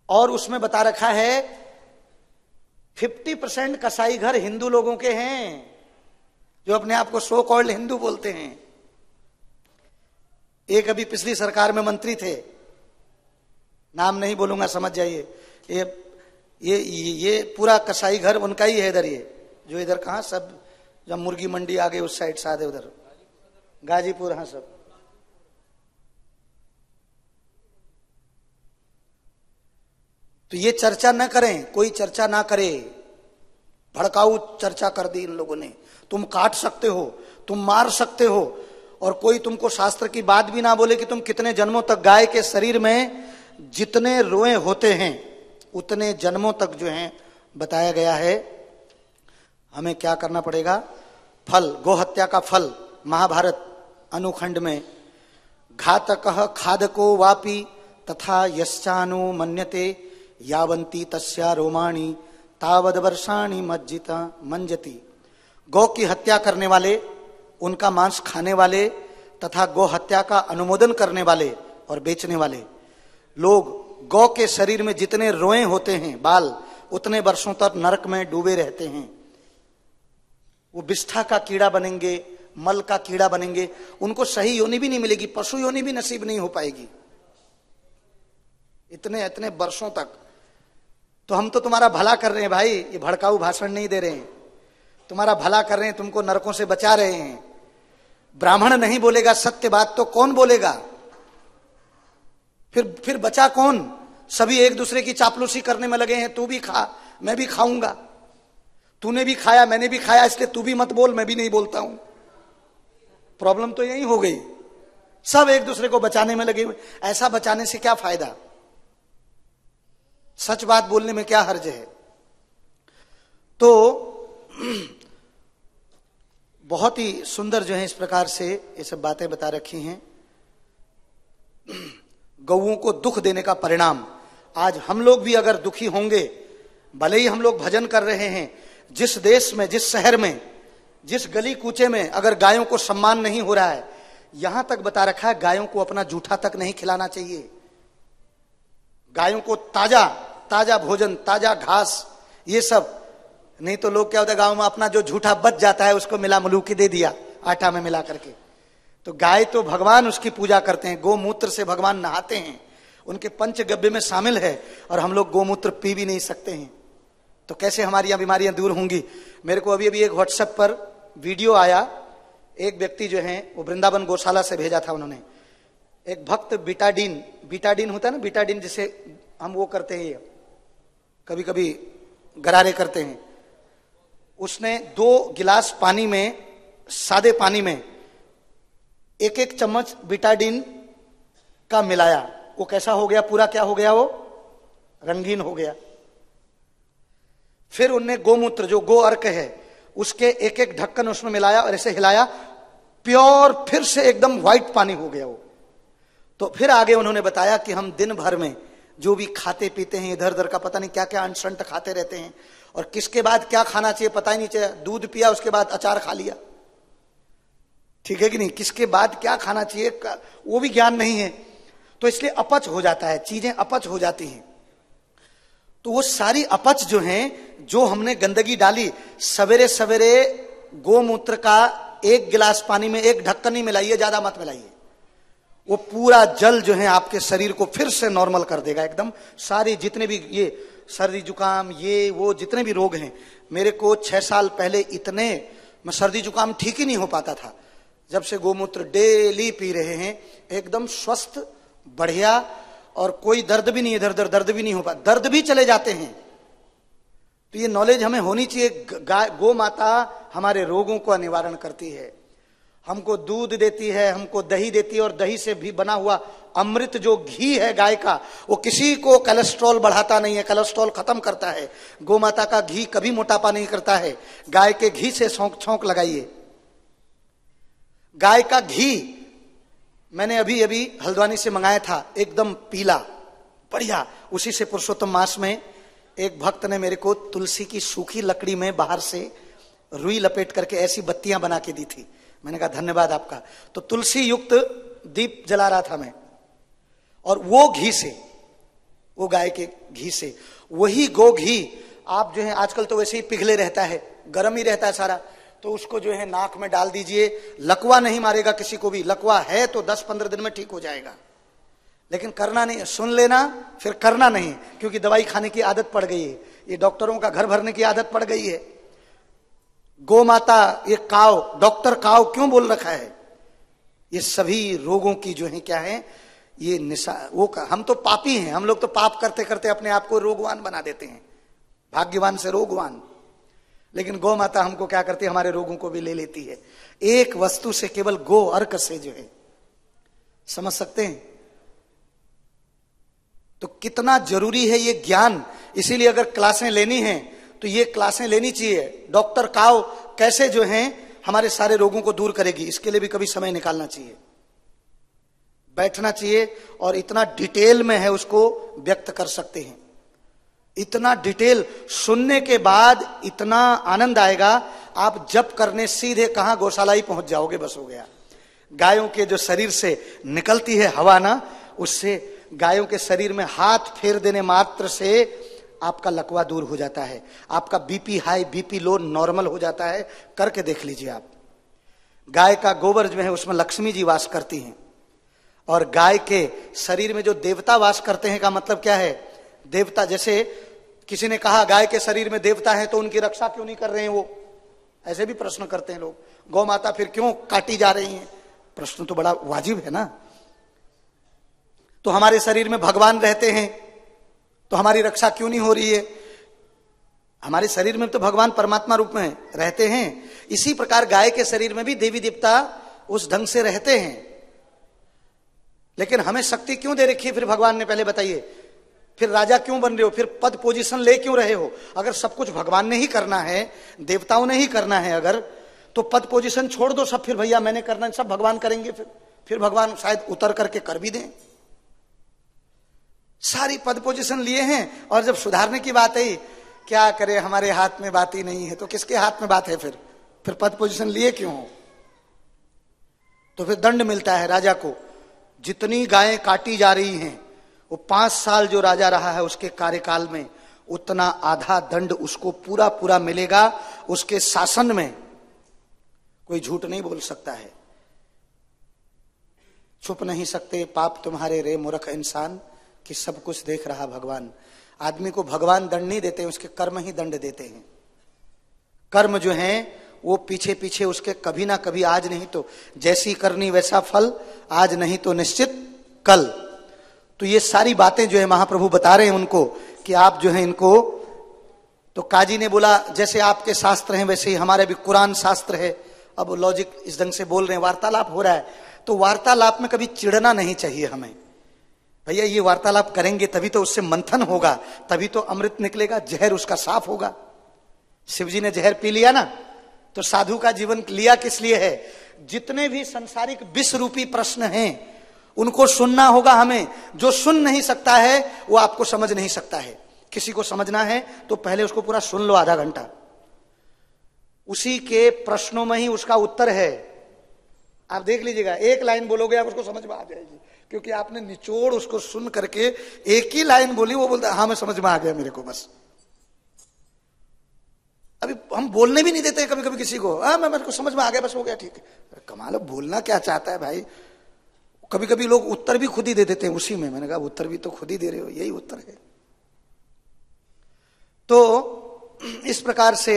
S1: और उसमें बता रखा है 50% कसाई घर हिंदू लोगों के हैं, जो अपने आप को सो कॉल्ड हिंदू बोलते हैं। एक अभी पिछली सरकार में मंत्री थे, नाम नहीं बोलूंगा, समझ जाइए। ये पूरा कसाई घर उनका ही है इधर, ये जो इधर कहां सब, जब मुर्गी मंडी आ गई उस साइड से आधे उधर गाजीपुर, हाँ सब। तो ये चर्चा न करें, कोई चर्चा ना करे, भड़काऊ चर्चा कर दी इन लोगों ने। तुम काट सकते हो, तुम मार सकते हो, और कोई तुमको शास्त्र की बात भी ना बोले कि तुम कितने जन्मों तक, गाय के शरीर में जितने रोए होते हैं, उतने जन्मों तक जो है बताया गया है हमें क्या करना पड़ेगा। फल, गोहत्या का फल महाभारत अनुखंड में, घातकः खादको वापि तथा यश्चानु मन्यते यावंती तस्या रोमाणी तावद वर्षाणी मज्जिता मंजती। गौ की हत्या करने वाले, उनका मांस खाने वाले तथा गौ हत्या का अनुमोदन करने वाले और बेचने वाले लोग गौ के शरीर में जितने रोए होते हैं, बाल, उतने वर्षों तक नरक में डूबे रहते हैं। वो विष्ठा का कीड़ा बनेंगे, मल का कीड़ा बनेंगे, उनको सही योनि भी नहीं मिलेगी, पशु योनि भी नसीब नहीं हो पाएगी इतने इतने वर्षों तक। तो हम तो तुम्हारा भला कर रहे हैं भाई, ये भड़काऊ भाषण नहीं दे रहे हैं, तुम्हारा भला कर रहे हैं, तुमको नरकों से बचा रहे हैं। ब्राह्मण नहीं बोलेगा सत्य बात तो कौन बोलेगा? फिर बचा कौन? सभी एक दूसरे की चापलूसी करने में लगे हैं, तू भी खा मैं भी खाऊंगा, तूने भी खाया मैंने भी खाया इसलिए तू भी मत बोल मैं भी नहीं बोलता हूं। प्रॉब्लम तो यही हो गई, सब एक दूसरे को बचाने में लगे हुए। ऐसा बचाने से क्या फायदा? सच बात बोलने में क्या हर्ज है? तो बहुत ही सुंदर जो है इस प्रकार से ये सब बातें बता रखी हैं। गौओं को दुख देने का परिणाम, आज हम लोग भी अगर दुखी होंगे, भले ही हम लोग भजन कर रहे हैं, जिस देश में, जिस शहर में, जिस गली कूचे में अगर गायों को सम्मान नहीं हो रहा है, यहां तक बता रखा है गायों को अपना जूठा तक नहीं खिलाना चाहिए। गायों को ताजा ताजा भोजन, ताजा घास, ये सब नहीं तो लोग क्या होता है गांव में अपना जो झूठा बच जाता है उसको मिला मलू के दे दिया आटा में मिला करके। तो गाय तो भगवान उसकी पूजा करते हैं, गोमूत्र से भगवान नहाते हैं, उनके पंचगव्य में शामिल है, और हम लोग गोमूत्र पी भी नहीं सकते हैं। तो कैसे हमारी यहां बीमारियां दूर होंगी? मेरे को अभी अभी एक व्हाट्सएप पर वीडियो आया, एक व्यक्ति जो है वो वृंदावन गौशाला से भेजा था उन्होंने, एक भक्त बीटाडीन होता है ना, बीटाडीन जिसे हम वो करते हैं, कभी कभी गरारे करते हैं, उसने 2 गिलास पानी में, सादे पानी में 1-1 चम्मच बीटाडीन का मिलाया। वो कैसा हो गया? पूरा क्या हो गया? वो रंगीन हो गया। फिर उनने गोमूत्र, जो गो अर्क है, उसके 1-1 ढक्कन उसमें मिलाया और ऐसे हिलाया, प्योर फिर से एकदम व्हाइट पानी हो गया वो। तो फिर आगे उन्होंने बताया कि हम दिन भर में जो भी खाते पीते हैं, इधर उधर का पता नहीं क्या क्या अनशंट खाते रहते हैं, और किसके बाद क्या खाना चाहिए पता ही नहीं चला। दूध पिया, उसके बाद अचार खा लिया, ठीक है कि नहीं? किसके बाद क्या खाना चाहिए वो भी ज्ञान नहीं है, तो इसलिए अपच हो जाता है, चीजें अपच हो जाती हैं। तो वो सारी अपच जो हैं, जो हमने गंदगी डाली, सवेरे सवेरे गोमूत्र का 1 गिलास पानी में 1 ढक्कन ही मिलाइए, ज्यादा मत मिलाइए। वो पूरा जल जो है आपके शरीर को फिर से नॉर्मल कर देगा एकदम। सारी जितने भी ये सर्दी जुकाम, ये वो जितने भी रोग हैं, मेरे को 6 साल पहले इतने, मैं सर्दी जुकाम ठीक ही नहीं हो पाता था। जब से गोमूत्र डेली पी रहे हैं, एकदम स्वस्थ, बढ़िया, और कोई दर्द भी नहीं, इधर उधर दर्द भी नहीं हो पाता, दर्द भी चले जाते हैं। तो ये नॉलेज हमें होनी चाहिए। गो माता हमारे रोगों का निवारण करती है, हमको दूध देती है, हमको दही देती है, और दही से भी बना हुआ अमृत जो घी है गाय का, वो किसी को कोलेस्ट्रॉल बढ़ाता नहीं है, कोलेस्ट्रॉल खत्म करता है। गो माता का घी कभी मोटापा नहीं करता है। गाय के घी से छौंक लगाइए। गाय का घी मैंने अभी अभी हल्द्वानी से मंगाया था, एकदम पीला बढ़िया। उसी से पुरुषोत्तम मास में एक भक्त ने मेरे को तुलसी की सूखी लकड़ी में बाहर से रुई लपेट करके ऐसी बत्तियां बना के दी थी। मैंने कहा धन्यवाद आपका। तो तुलसी युक्त दीप जला रहा था मैं, और वो घी से, वो गाय के घी से, वही गो घी आप जो है, आजकल तो वैसे ही पिघले रहता है, गर्म ही रहता है सारा, तो उसको जो है नाक में डाल दीजिए। लकवा नहीं मारेगा किसी को भी, लकवा है तो 10-15 दिन में ठीक हो जाएगा, लेकिन करना नहीं, सुन लेना फिर करना नहीं, क्योंकि दवाई खाने की आदत पड़ गई है, ये डॉक्टरों का घर भरने की आदत पड़ गई है। गो माता, ये काव, डॉक्टर काव क्यों बोल रखा है? ये सभी रोगों की जो है क्या है, ये निशा, वो हम तो पापी हैं, हम लोग तो पाप करते करते अपने आप को रोगवान बना देते हैं, भाग्यवान से रोगवान। लेकिन गौ माता हमको क्या करती है, हमारे रोगों को भी ले लेती है। एक वस्तु से, केवल गो अर्क से जो है, समझ सकते हैं? तो कितना जरूरी है ये ज्ञान। इसीलिए अगर क्लासें लेनी हैं तो ये क्लासें लेनी चाहिए। डॉक्टर काव कैसे जो हैं हमारे सारे रोगों को दूर करेगी, इसके लिए भी कभी समय निकालना चाहिए, बैठना चाहिए और इतना डिटेल में है उसको व्यक्त कर सकते हैं। इतना डिटेल सुनने के बाद इतना आनंद आएगा, आप जप करने सीधे कहां गौशाला ही पहुंच जाओगे, बस हो गया। गायों के जो शरीर से निकलती है हवा ना, उससे गायों के शरीर में हाथ फेर देने मात्र से आपका लकवा दूर हो जाता है, आपका BP high BP low normal हो जाता है। करके देख लीजिए आप। गाय का गोबर जो है उसमें लक्ष्मी जी वास करती हैं, और गाय के शरीर में जो देवता वास करते हैं का मतलब क्या है? देवता, जैसे किसी ने कहा गाय के शरीर में देवता है तो उनकी रक्षा क्यों नहीं कर रहे हैं वो, ऐसे भी प्रश्न करते हैं लोग। गौ माता फिर क्यों काटी जा रही हैं? प्रश्न तो बड़ा वाजिब है ना। तो हमारे शरीर में भगवान रहते हैं तो हमारी रक्षा क्यों नहीं हो रही है? हमारे शरीर में तो भगवान परमात्मा रूप में रहते हैं, इसी प्रकार गाय के शरीर में भी देवी देवता उस ढंग से रहते हैं। लेकिन हमें शक्ति क्यों दे रखी है फिर भगवान ने, पहले बताइए। फिर राजा क्यों बन रहे हो, फिर पद पोजीशन ले क्यों रहे हो? अगर सब कुछ भगवान ने ही करना है, देवताओं ने ही करना है अगर, तो पद पोजीशन छोड़ दो सब, फिर भैया मैंने करना है, सब भगवान करेंगे। फिर भगवान शायद उतर करके कर भी दें। सारी पद पोजीशन लिए हैं और जब सुधारने की बात आई, क्या करे, हमारे हाथ में बात ही नहीं है। तो किसके हाथ में बात है फिर पद पोजीशन लिए क्यों हो? तो फिर दंड मिलता है राजा को। जितनी गायें काटी जा रही हैं, वो 5 साल जो राजा रहा है उसके कार्यकाल में, उतना आधा दंड उसको पूरा पूरा मिलेगा। उसके शासन में कोई झूठ नहीं बोल सकता है। छुप नहीं सकते पाप तुम्हारे रे मूर्ख इंसान, कि सब कुछ देख रहा भगवान। आदमी को भगवान दंड नहीं देते, उसके कर्म ही दंड देते हैं। कर्म जो हैं वो पीछे पीछे उसके कभी ना कभी, आज नहीं तो जैसी करनी वैसा फल, आज नहीं तो निश्चित कल। तो ये सारी बातें जो है महाप्रभु बता रहे हैं उनको कि आप जो है इनको, तो काजी ने बोला जैसे आपके शास्त्र हैं वैसे ही हमारे भी कुरान शास्त्र है। अब लॉजिक इस ढंग से बोल रहे हैं, वार्तालाप हो रहा है, तो वार्तालाप में कभी चिढ़ना नहीं चाहिए हमें। भैया ये वार्तालाप करेंगे तभी तो उससे मंथन होगा, तभी तो अमृत निकलेगा, जहर उसका साफ होगा। शिव जी ने जहर पी लिया ना, तो साधु का जीवन लिया किस लिए है? जितने भी संसारिक विष रूपी प्रश्न हैं उनको सुनना होगा हमें। जो सुन नहीं सकता है वो आपको समझ नहीं सकता है। किसी को समझना है तो पहले उसको पूरा सुन लो आधा घंटा, उसी के प्रश्नों में ही उसका उत्तर है। आप देख लीजिएगा, एक लाइन बोलोगे आप उसको समझ में आ जाएगी, क्योंकि आपने निचोड़ उसको सुन करके एक ही लाइन बोली, वो बोलता हाँ मैं समझ में आ गया मेरे को बस। अभी हम बोलने भी नहीं देते कभी कभी किसी को, हाँ मैं मेरे को समझ में आ गया बस हो गया ठीक है। कमाल, बोलना क्या चाहता है भाई। कभी कभी लोग उत्तर भी खुद ही दे देते हैं उसी में। मैंने कहा उत्तर भी तो खुद ही दे रहे हो, यही उत्तर है। तो इस प्रकार से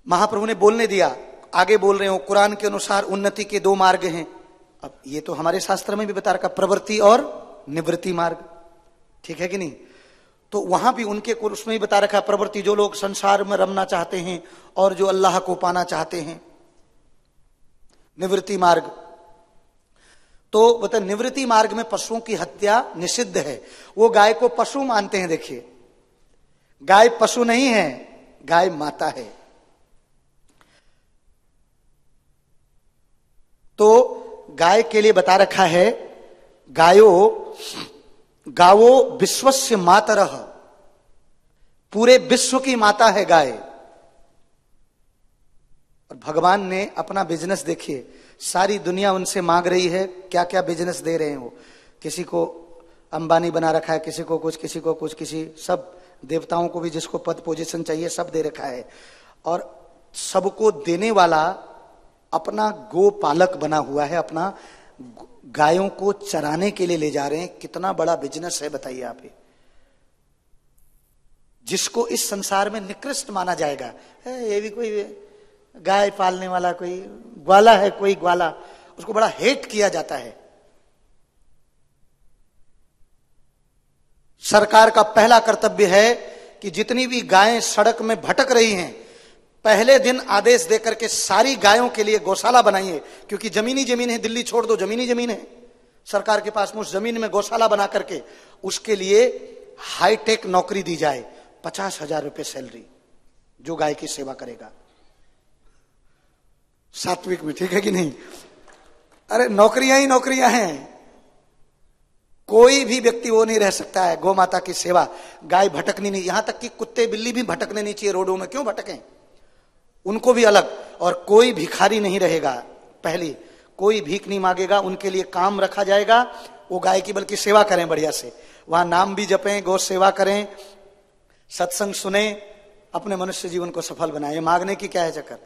S1: महाप्रभु ने बोलने दिया। आगे बोल रहे हो कुरान के अनुसार उन्नति के 2 मार्ग हैं। अब ये तो हमारे शास्त्र में भी बता रखा, प्रवृत्ति और निवृत्ति मार्ग, ठीक है कि नहीं? तो वहां भी उनके उसमें ही बता रखा, प्रवृत्ति जो लोग संसार में रमना चाहते हैं और जो अल्लाह को पाना चाहते हैं। निवृत्ति मार्ग, तो बता निवृत्ति मार्ग में पशुओं की हत्या निषिद्ध है। वो गाय को पशु मानते हैं। देखिए, गाय पशु नहीं है, गाय माता है। तो गाय के लिए बता रखा है, गावो विश्वस्य मातरः, पूरे विश्व की माता है गाय। और भगवान ने अपना बिजनेस देखिए, सारी दुनिया उनसे मांग रही है, क्या क्या बिजनेस दे रहे हैं वो। किसी को अंबानी बना रखा है, किसी को कुछ, किसी को कुछ, किसी सब देवताओं को भी जिसको पद पोजीशन चाहिए सब दे रखा है। और सबको देने वाला अपना गोपालक बना हुआ है, अपना गायों को चराने के लिए ले जा रहे हैं। कितना बड़ा बिजनेस है बताइए आप। जिसको इस संसार में निकृष्ट माना जाएगा, ये भी कोई गाय पालने वाला कोई ग्वाला है, कोई ग्वाला, उसको बड़ा हेट किया जाता है। सरकार का पहला कर्तव्य है कि जितनी भी गायें सड़क में भटक रही हैं, पहले दिन आदेश देकर के सारी गायों के लिए गौशाला बनाइए। क्योंकि जमीनी जमीन है, दिल्ली छोड़ दो, जमीनी जमीन है सरकार के पास में, उस जमीन में गौशाला बना करके उसके लिए हाईटेक नौकरी दी जाए, 50,000 रुपए सैलरी जो गाय की सेवा करेगा सात्विक में, ठीक है कि नहीं? अरे नौकरियां ही नौकरियां हैं, कोई भी व्यक्ति वो नहीं रह सकता है गौ माता की सेवा। गाय भटकनी नहीं, यहां तक कि कुत्ते बिल्ली भी भटकने नहीं चाहिए रोडों में, क्यों भटकें, उनको भी अलग। और कोई भिखारी नहीं रहेगा, पहली कोई भीख नहीं मांगेगा, उनके लिए काम रखा जाएगा, वो गाय की बल्कि सेवा करें बढ़िया से, वहां नाम भी जपें, गौ सेवा करें, सत्संग सुने, अपने मनुष्य जीवन को सफल बनाए। मांगने की क्या है चक्कर?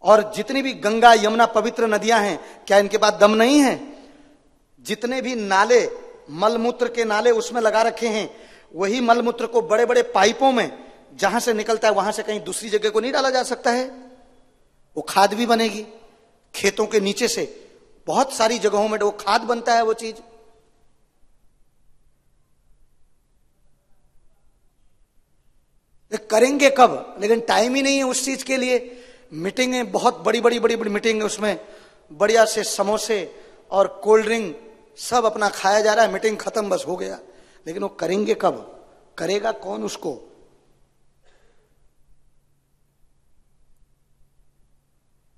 S1: और जितनी भी गंगा यमुना पवित्र नदियां हैं, क्या इनके पास दम नहीं है? जितने भी नाले, मलमूत्र के नाले उसमें लगा रखे हैं, वही मलमूत्र को बड़े बड़े पाइपों में जहां से निकलता है वहां से कहीं दूसरी जगह को नहीं डाला जा सकता है? वो खाद भी बनेगी खेतों के नीचे से, बहुत सारी जगहों में वो खाद बनता है वो चीज। करेंगे कब? लेकिन टाइम ही नहीं है उस चीज के लिए। मीटिंगें बहुत बड़ी बड़ी बड़ी बड़ी मीटिंग है, उसमें बढ़िया से समोसे और कोल्ड ड्रिंक सब अपना खाया जा रहा है, मीटिंग खत्म, बस हो गया। लेकिन वो करेंगे कब? करेगा कौन उसको?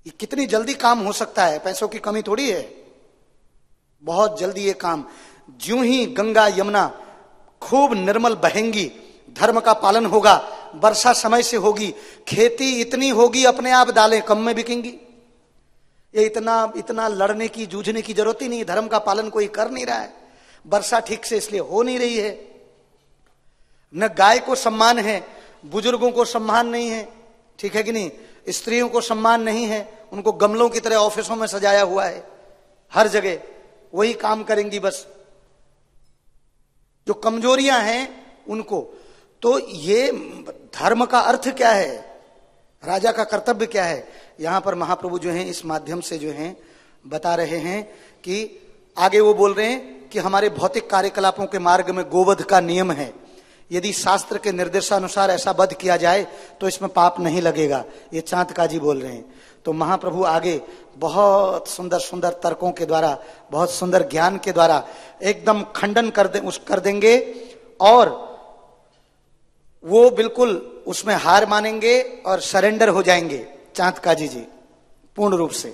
S1: ये कितनी जल्दी काम हो सकता है, पैसों की कमी थोड़ी है, बहुत जल्दी ये काम। ज्यों ही गंगा यमुना खूब निर्मल बहेंगी, धर्म का पालन होगा, वर्षा समय से होगी, खेती इतनी होगी अपने आप दालें कम में बिकेंगी। ये इतना लड़ने की जूझने की जरूरत ही नहीं, धर्म का पालन कोई कर नहीं रहा है, वर्षा ठीक से इसलिए हो नहीं रही है। न गाय को सम्मान है, बुजुर्गों को सम्मान नहीं है, ठीक है कि नहीं? स्त्रियों को सम्मान नहीं है, उनको गमलों की तरह ऑफिसों में सजाया हुआ है, हर जगह वही काम करेंगी बस, जो कमजोरियां हैं उनको। तो ये धर्म का अर्थ क्या है, राजा का कर्तव्य क्या है? यहां पर महाप्रभु जो हैं इस माध्यम से जो हैं बता रहे हैं कि आगे वो बोल रहे हैं कि हमारे भौतिक कार्यकलापों के मार्ग में गोवध का नियम है, यदि शास्त्र के निर्देशानुसार ऐसा वध किया जाए तो इसमें पाप नहीं लगेगा। ये चांदका जी बोल रहे हैं। तो महाप्रभु आगे बहुत सुंदर सुंदर तर्कों के द्वारा, बहुत सुंदर ज्ञान के द्वारा एकदम खंडन कर देंगे, और वो बिल्कुल उसमें हार मानेंगे और सरेंडर हो जाएंगे चांदका जी पूर्ण रूप से।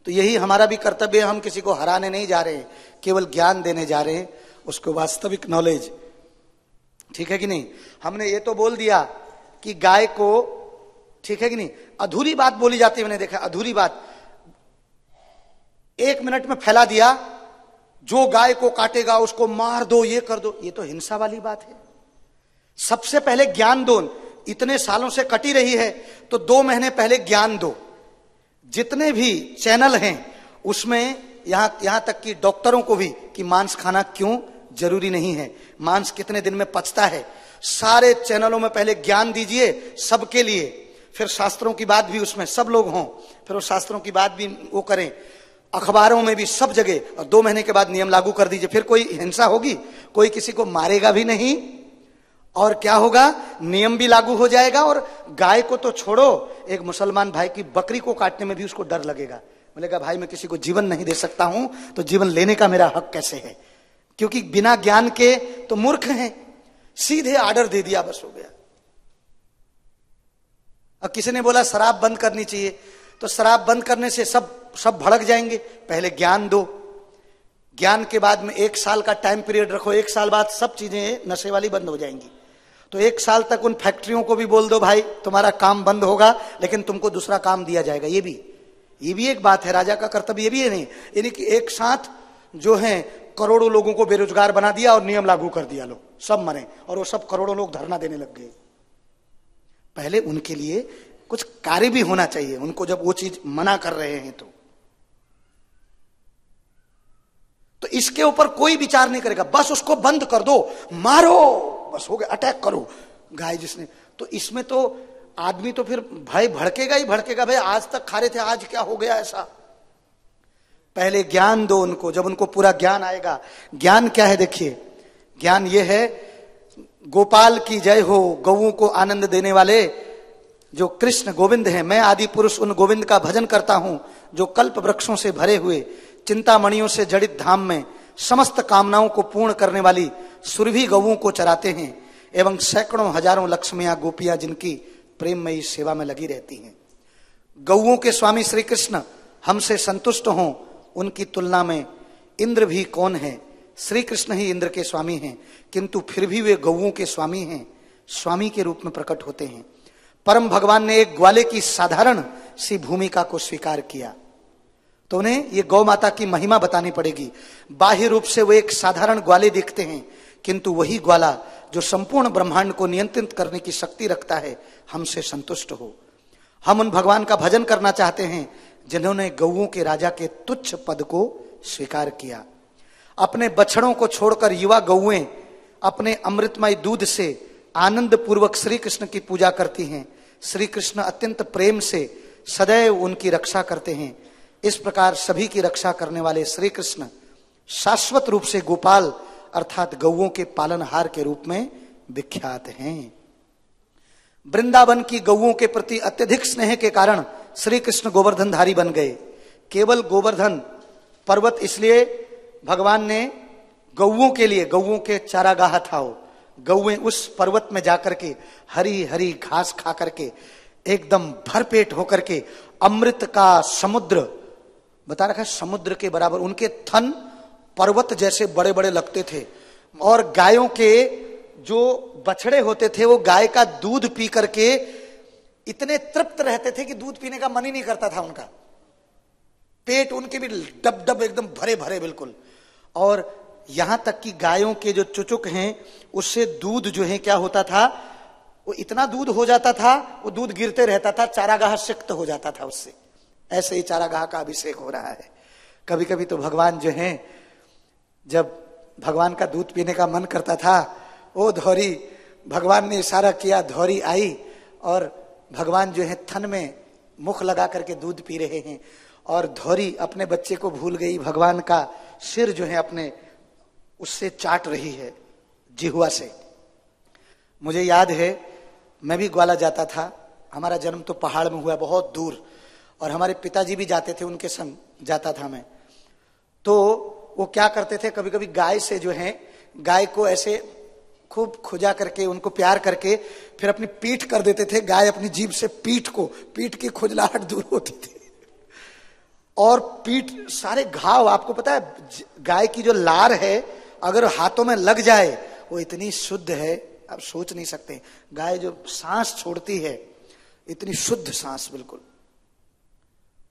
S1: तो यही हमारा भी कर्तव्य है, हम किसी को हराने नहीं जा रहे हैं, केवल ज्ञान देने जा रहे हैं, उसको वास्तविक नॉलेज, ठीक है कि नहीं? हमने ये तो बोल दिया कि गाय को, ठीक है कि नहीं, अधूरी बात बोली जाती है, मैंने देखा अधूरी बात 1 मिनट में फैला दिया, जो गाय को काटेगा उसको मार दो, ये कर दो, ये तो हिंसा वाली बात है। सबसे पहले ज्ञान दो, इतने सालों से कटी रही है तो 2 महीने पहले ज्ञान दो। जितने भी चैनल हैं उसमें यहां तक कि डॉक्टरों को भी कि मांस खाना क्यों जरूरी नहीं है, मांस कितने दिन में पचता है, सारे चैनलों में पहले ज्ञान दीजिए सबके लिए, फिर शास्त्रों की बात भी उसमें सब लोग हों, फिर वो शास्त्रों की बात भी वो करें, अखबारों में भी सब जगह, और 2 महीने के बाद नियम लागू कर दीजिए। फिर कोई हिंसा होगी, कोई किसी को मारेगा भी नहीं, और क्या होगा, नियम भी लागू हो जाएगा। और गाय को तो छोड़ो, एक मुसलमान भाई की बकरी को काटने में भी उसको डर लगेगा, बोलेगा भाई मैं किसी को जीवन नहीं दे सकता हूं, तो जीवन लेने का मेरा हक कैसे है? क्योंकि बिना ज्ञान के तो मूर्ख हैं, सीधे आर्डर दे दिया, बस हो गया। अब किसी ने बोला शराब बंद करनी चाहिए, तो शराब बंद करने से सब भड़क जाएंगे, पहले ज्ञान दो, ज्ञान के बाद में 1 साल का टाइम पीरियड रखो, 1 साल बाद सब चीजें नशे वाली बंद हो जाएंगी। तो 1 साल तक उन फैक्ट्रियों को भी बोल दो भाई तुम्हारा काम बंद होगा, लेकिन तुमको दूसरा काम दिया जाएगा। ये भी एक बात है, राजा का कर्तव्य ये भी है नहीं, यानी कि एक साथ जो है करोड़ों लोगों को बेरोजगार बना दिया और नियम लागू कर दिया, लोग सब मरे, और वो सब करोड़ों लोग धरना देने लग गए। पहले उनके लिए कुछ कार्य भी होना चाहिए, उनको जब वो चीज मना कर रहे हैं तो इसके ऊपर कोई विचार नहीं करेगा, बस उसको बंद कर दो, मारो, बस हो गया, अटैक करो गाय जिसने। तो इसमें तो आदमी तो फिर भाई भड़केगा ही भड़केगा, भाई आज तक खा रहे थे, आज क्या हो गया ऐसा? पहले ज्ञान दो उनको, जब उनको पूरा ज्ञान आएगा। ज्ञान क्या है देखिए, ज्ञान ये है, गोपाल की जय हो, गौओं को आनंद देने वाले जो कृष्ण गोविंद हैं, मैं आदि पुरुष उन गोविंद का भजन करता हूं, जो कल्प वृक्षों से भरे हुए चिंतामणियों से जड़ित धाम में समस्त कामनाओं को पूर्ण करने वाली सुरभि गौओं को चराते हैं एवं सैकड़ों हजारों लक्ष्मियां गोपियां जिनकी प्रेममयी सेवा में लगी रहती हैं। गौओं के स्वामी श्री कृष्ण हमसे संतुष्ट हों, उनकी तुलना में इंद्र भी कौन है। श्री कृष्ण ही इंद्र के स्वामी हैं, किंतु फिर भी वे गौओं के स्वामी हैं, स्वामी के रूप में प्रकट होते हैं। परम भगवान ने एक ग्वाले की साधारण सी भूमिका को स्वीकार किया, तो उन्हें ये गौ माता की महिमा बतानी पड़ेगी। बाह्य रूप से वो एक साधारण ग्वाले दिखते हैं, किंतु वही ग्वाला जो संपूर्ण ब्रह्मांड को नियंत्रित करने की शक्ति रखता है, हमसे संतुष्ट हो। हम उन भगवान का भजन करना चाहते हैं जिन्होंने गौओं के राजा के तुच्छ पद को स्वीकार किया। अपने बछड़ों को छोड़कर युवा गौएं अपने अमृतमय दूध से आनंद पूर्वक श्री कृष्ण की पूजा करती हैं। श्री कृष्ण अत्यंत प्रेम से सदैव उनकी रक्षा करते हैं। इस प्रकार सभी की रक्षा करने वाले श्री कृष्ण शाश्वत रूप से गोपाल अर्थात गौओं के पालनहार के रूप में विख्यात हैं। वृंदावन की गौओं के प्रति अत्यधिक स्नेह के कारण श्री कृष्ण गोवर्धनधारी बन गए। केवल गोवर्धन पर्वत इसलिए भगवान ने गौओं के लिए, गौओं के चारागाह था वो, गौएं उस पर्वत में जाकर के हरी हरी घास खा करके एकदम भरपेट होकर के अमृत का समुद्र, बता रखा है समुद्र के बराबर, उनके थन पर्वत जैसे बड़े बड़े लगते थे। और गायों के जो बछड़े होते थे वो गाय का दूध पी करके इतने तृप्त रहते थे कि दूध पीने का मन ही नहीं करता था उनका। पेट उनके भी डब डब एकदम भरे भरे बिल्कुल। और यहां तक कि गायों के जो चुचुक हैं उससे दूध जो है क्या होता था, वो इतना दूध हो जाता था, वो दूध गिरते रहता था, चारागाह सिक्त हो जाता था उससे। ऐसे ही चारागाह का अभिषेक हो रहा है। कभी कभी तो भगवान जो है, जब भगवान का दूध पीने का मन करता था, ओ धौरी, भगवान ने इशारा किया, धौरी आई और भगवान जो है थन में मुख लगा करके दूध पी रहे हैं और धौरी अपने बच्चे को भूल गई, भगवान का सिर जो है अपने उससे चाट रही है जिह्वा से। मुझे याद है मैं भी ग्वाला जाता था, हमारा जन्म तो पहाड़ में हुआ बहुत दूर, और हमारे पिताजी भी जाते थे, उनके संग जाता था मैं। तो वो क्या करते थे, कभी कभी गाय से जो है, गाय को ऐसे खूब खुजा करके उनको प्यार करके फिर अपनी पीठ कर देते थे। गाय अपनी जीभ से पीठ की खुजलाहट दूर होती थी और पीठ सारे घाव, आपको पता है गाय की जो लार है अगर हाथों में लग जाए वो इतनी शुद्ध है, आप सोच नहीं सकते। गाय जो सांस छोड़ती है इतनी शुद्ध सांस, बिल्कुल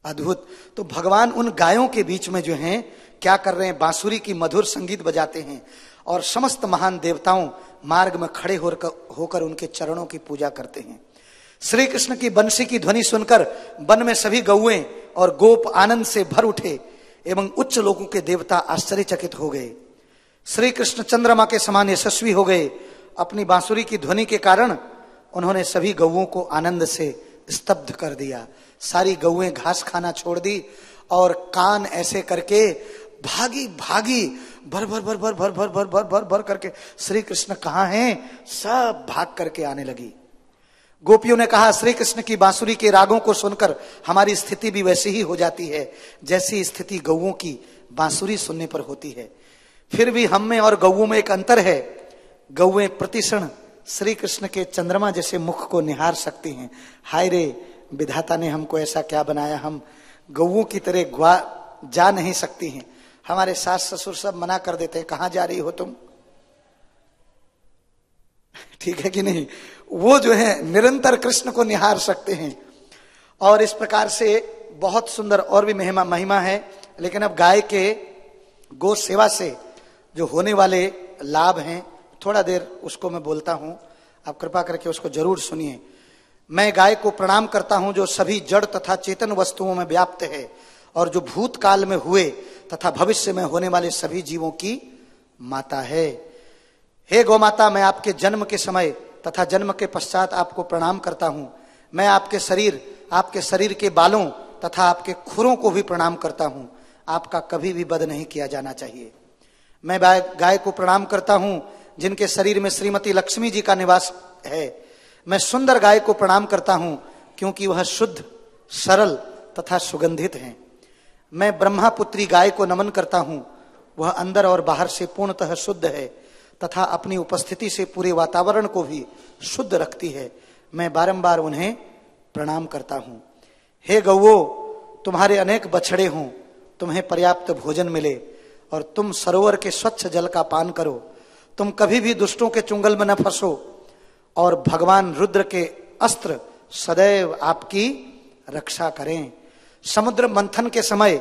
S1: अद्भुत। तो भगवान उन गायों के बीच में जो हैं क्या कर रहे हैं, बांसुरी की मधुर संगीत बजाते हैं और समस्त महान देवताओं मार्ग में खड़े होकर उनके चरणों की पूजा करते हैं। श्री कृष्ण की बंसी की ध्वनि सुनकर वन में सभी गौएं और गोप आनंद से भर उठे एवं उच्च लोकों के देवता आश्चर्यचकित हो गए। श्री कृष्ण चंद्रमा के समान यशस्वी हो गए। अपनी बांसुरी की ध्वनि के कारण उन्होंने सभी गौओं को आनंद से स्तब्ध कर दिया। सारी गौएं घास खाना छोड़ दी और कान ऐसे करके भागी भागी भर भर भर भर भर भर भर भर भर भर करके श्री कृष्ण कहाँ हैं, सब भाग करके आने लगी। गोपियों ने कहा, श्री कृष्ण की बांसुरी के रागों को सुनकर हमारी स्थिति भी वैसी ही हो जाती है जैसी स्थिति गौओं की बांसुरी सुनने पर होती है। फिर भी हम में और गौओं में एक अंतर है, गौएं प्रतिक्षण श्री कृष्ण के चंद्रमा जैसे मुख को निहार सकती हैं। हाय रे विधाता ने हमको ऐसा क्या बनाया, हम गौओं की तरह जा नहीं सकती हैं। हमारे सास ससुर सब मना कर देते हैं, कहाँ जा रही हो तुम, ठीक है कि नहीं। वो जो है निरंतर कृष्ण को निहार सकते हैं। और इस प्रकार से बहुत सुंदर और भी महिमा है। लेकिन अब गाय के गो सेवा से जो होने वाले लाभ हैं, थोड़ा देर उसको मैं बोलता हूं, आप कृपा करके उसको जरूर सुनिए। मैं गाय को प्रणाम करता हूं जो सभी जड़ तथा चेतन वस्तुओं में व्याप्त है और जो भूतकाल में हुए तथा भविष्य में होने वाले सभी जीवों की माता है। हे गौ माता, मैं आपके जन्म के समय तथा जन्म के पश्चात आपको प्रणाम करता हूं। मैं आपके शरीर के बालों तथा आपके खुरों को भी प्रणाम करता हूं। आपका कभी भी वध नहीं किया जाना चाहिए। मैं गाय को प्रणाम करता हूं जिनके शरीर में श्रीमती लक्ष्मी जी का निवास है। मैं सुंदर गाय को प्रणाम करता हूं क्योंकि वह शुद्ध, सरल तथा सुगंधित हैं। मैं ब्रह्मापुत्री गाय को नमन करता हूं, वह अंदर और बाहर से पूर्णतः शुद्ध है तथा अपनी उपस्थिति से पूरे वातावरण को भी शुद्ध रखती है। मैं बारंबार उन्हें प्रणाम करता हूं। हे गौओं, तुम्हारे अनेक बछड़े हों, तुम्हें पर्याप्त भोजन मिले और तुम सरोवर के स्वच्छ जल का पान करो। तुम कभी भी दुष्टों के चुंगल में न फंसो और भगवान रुद्र के अस्त्र सदैव आपकी रक्षा करें। समुद्र मंथन के समय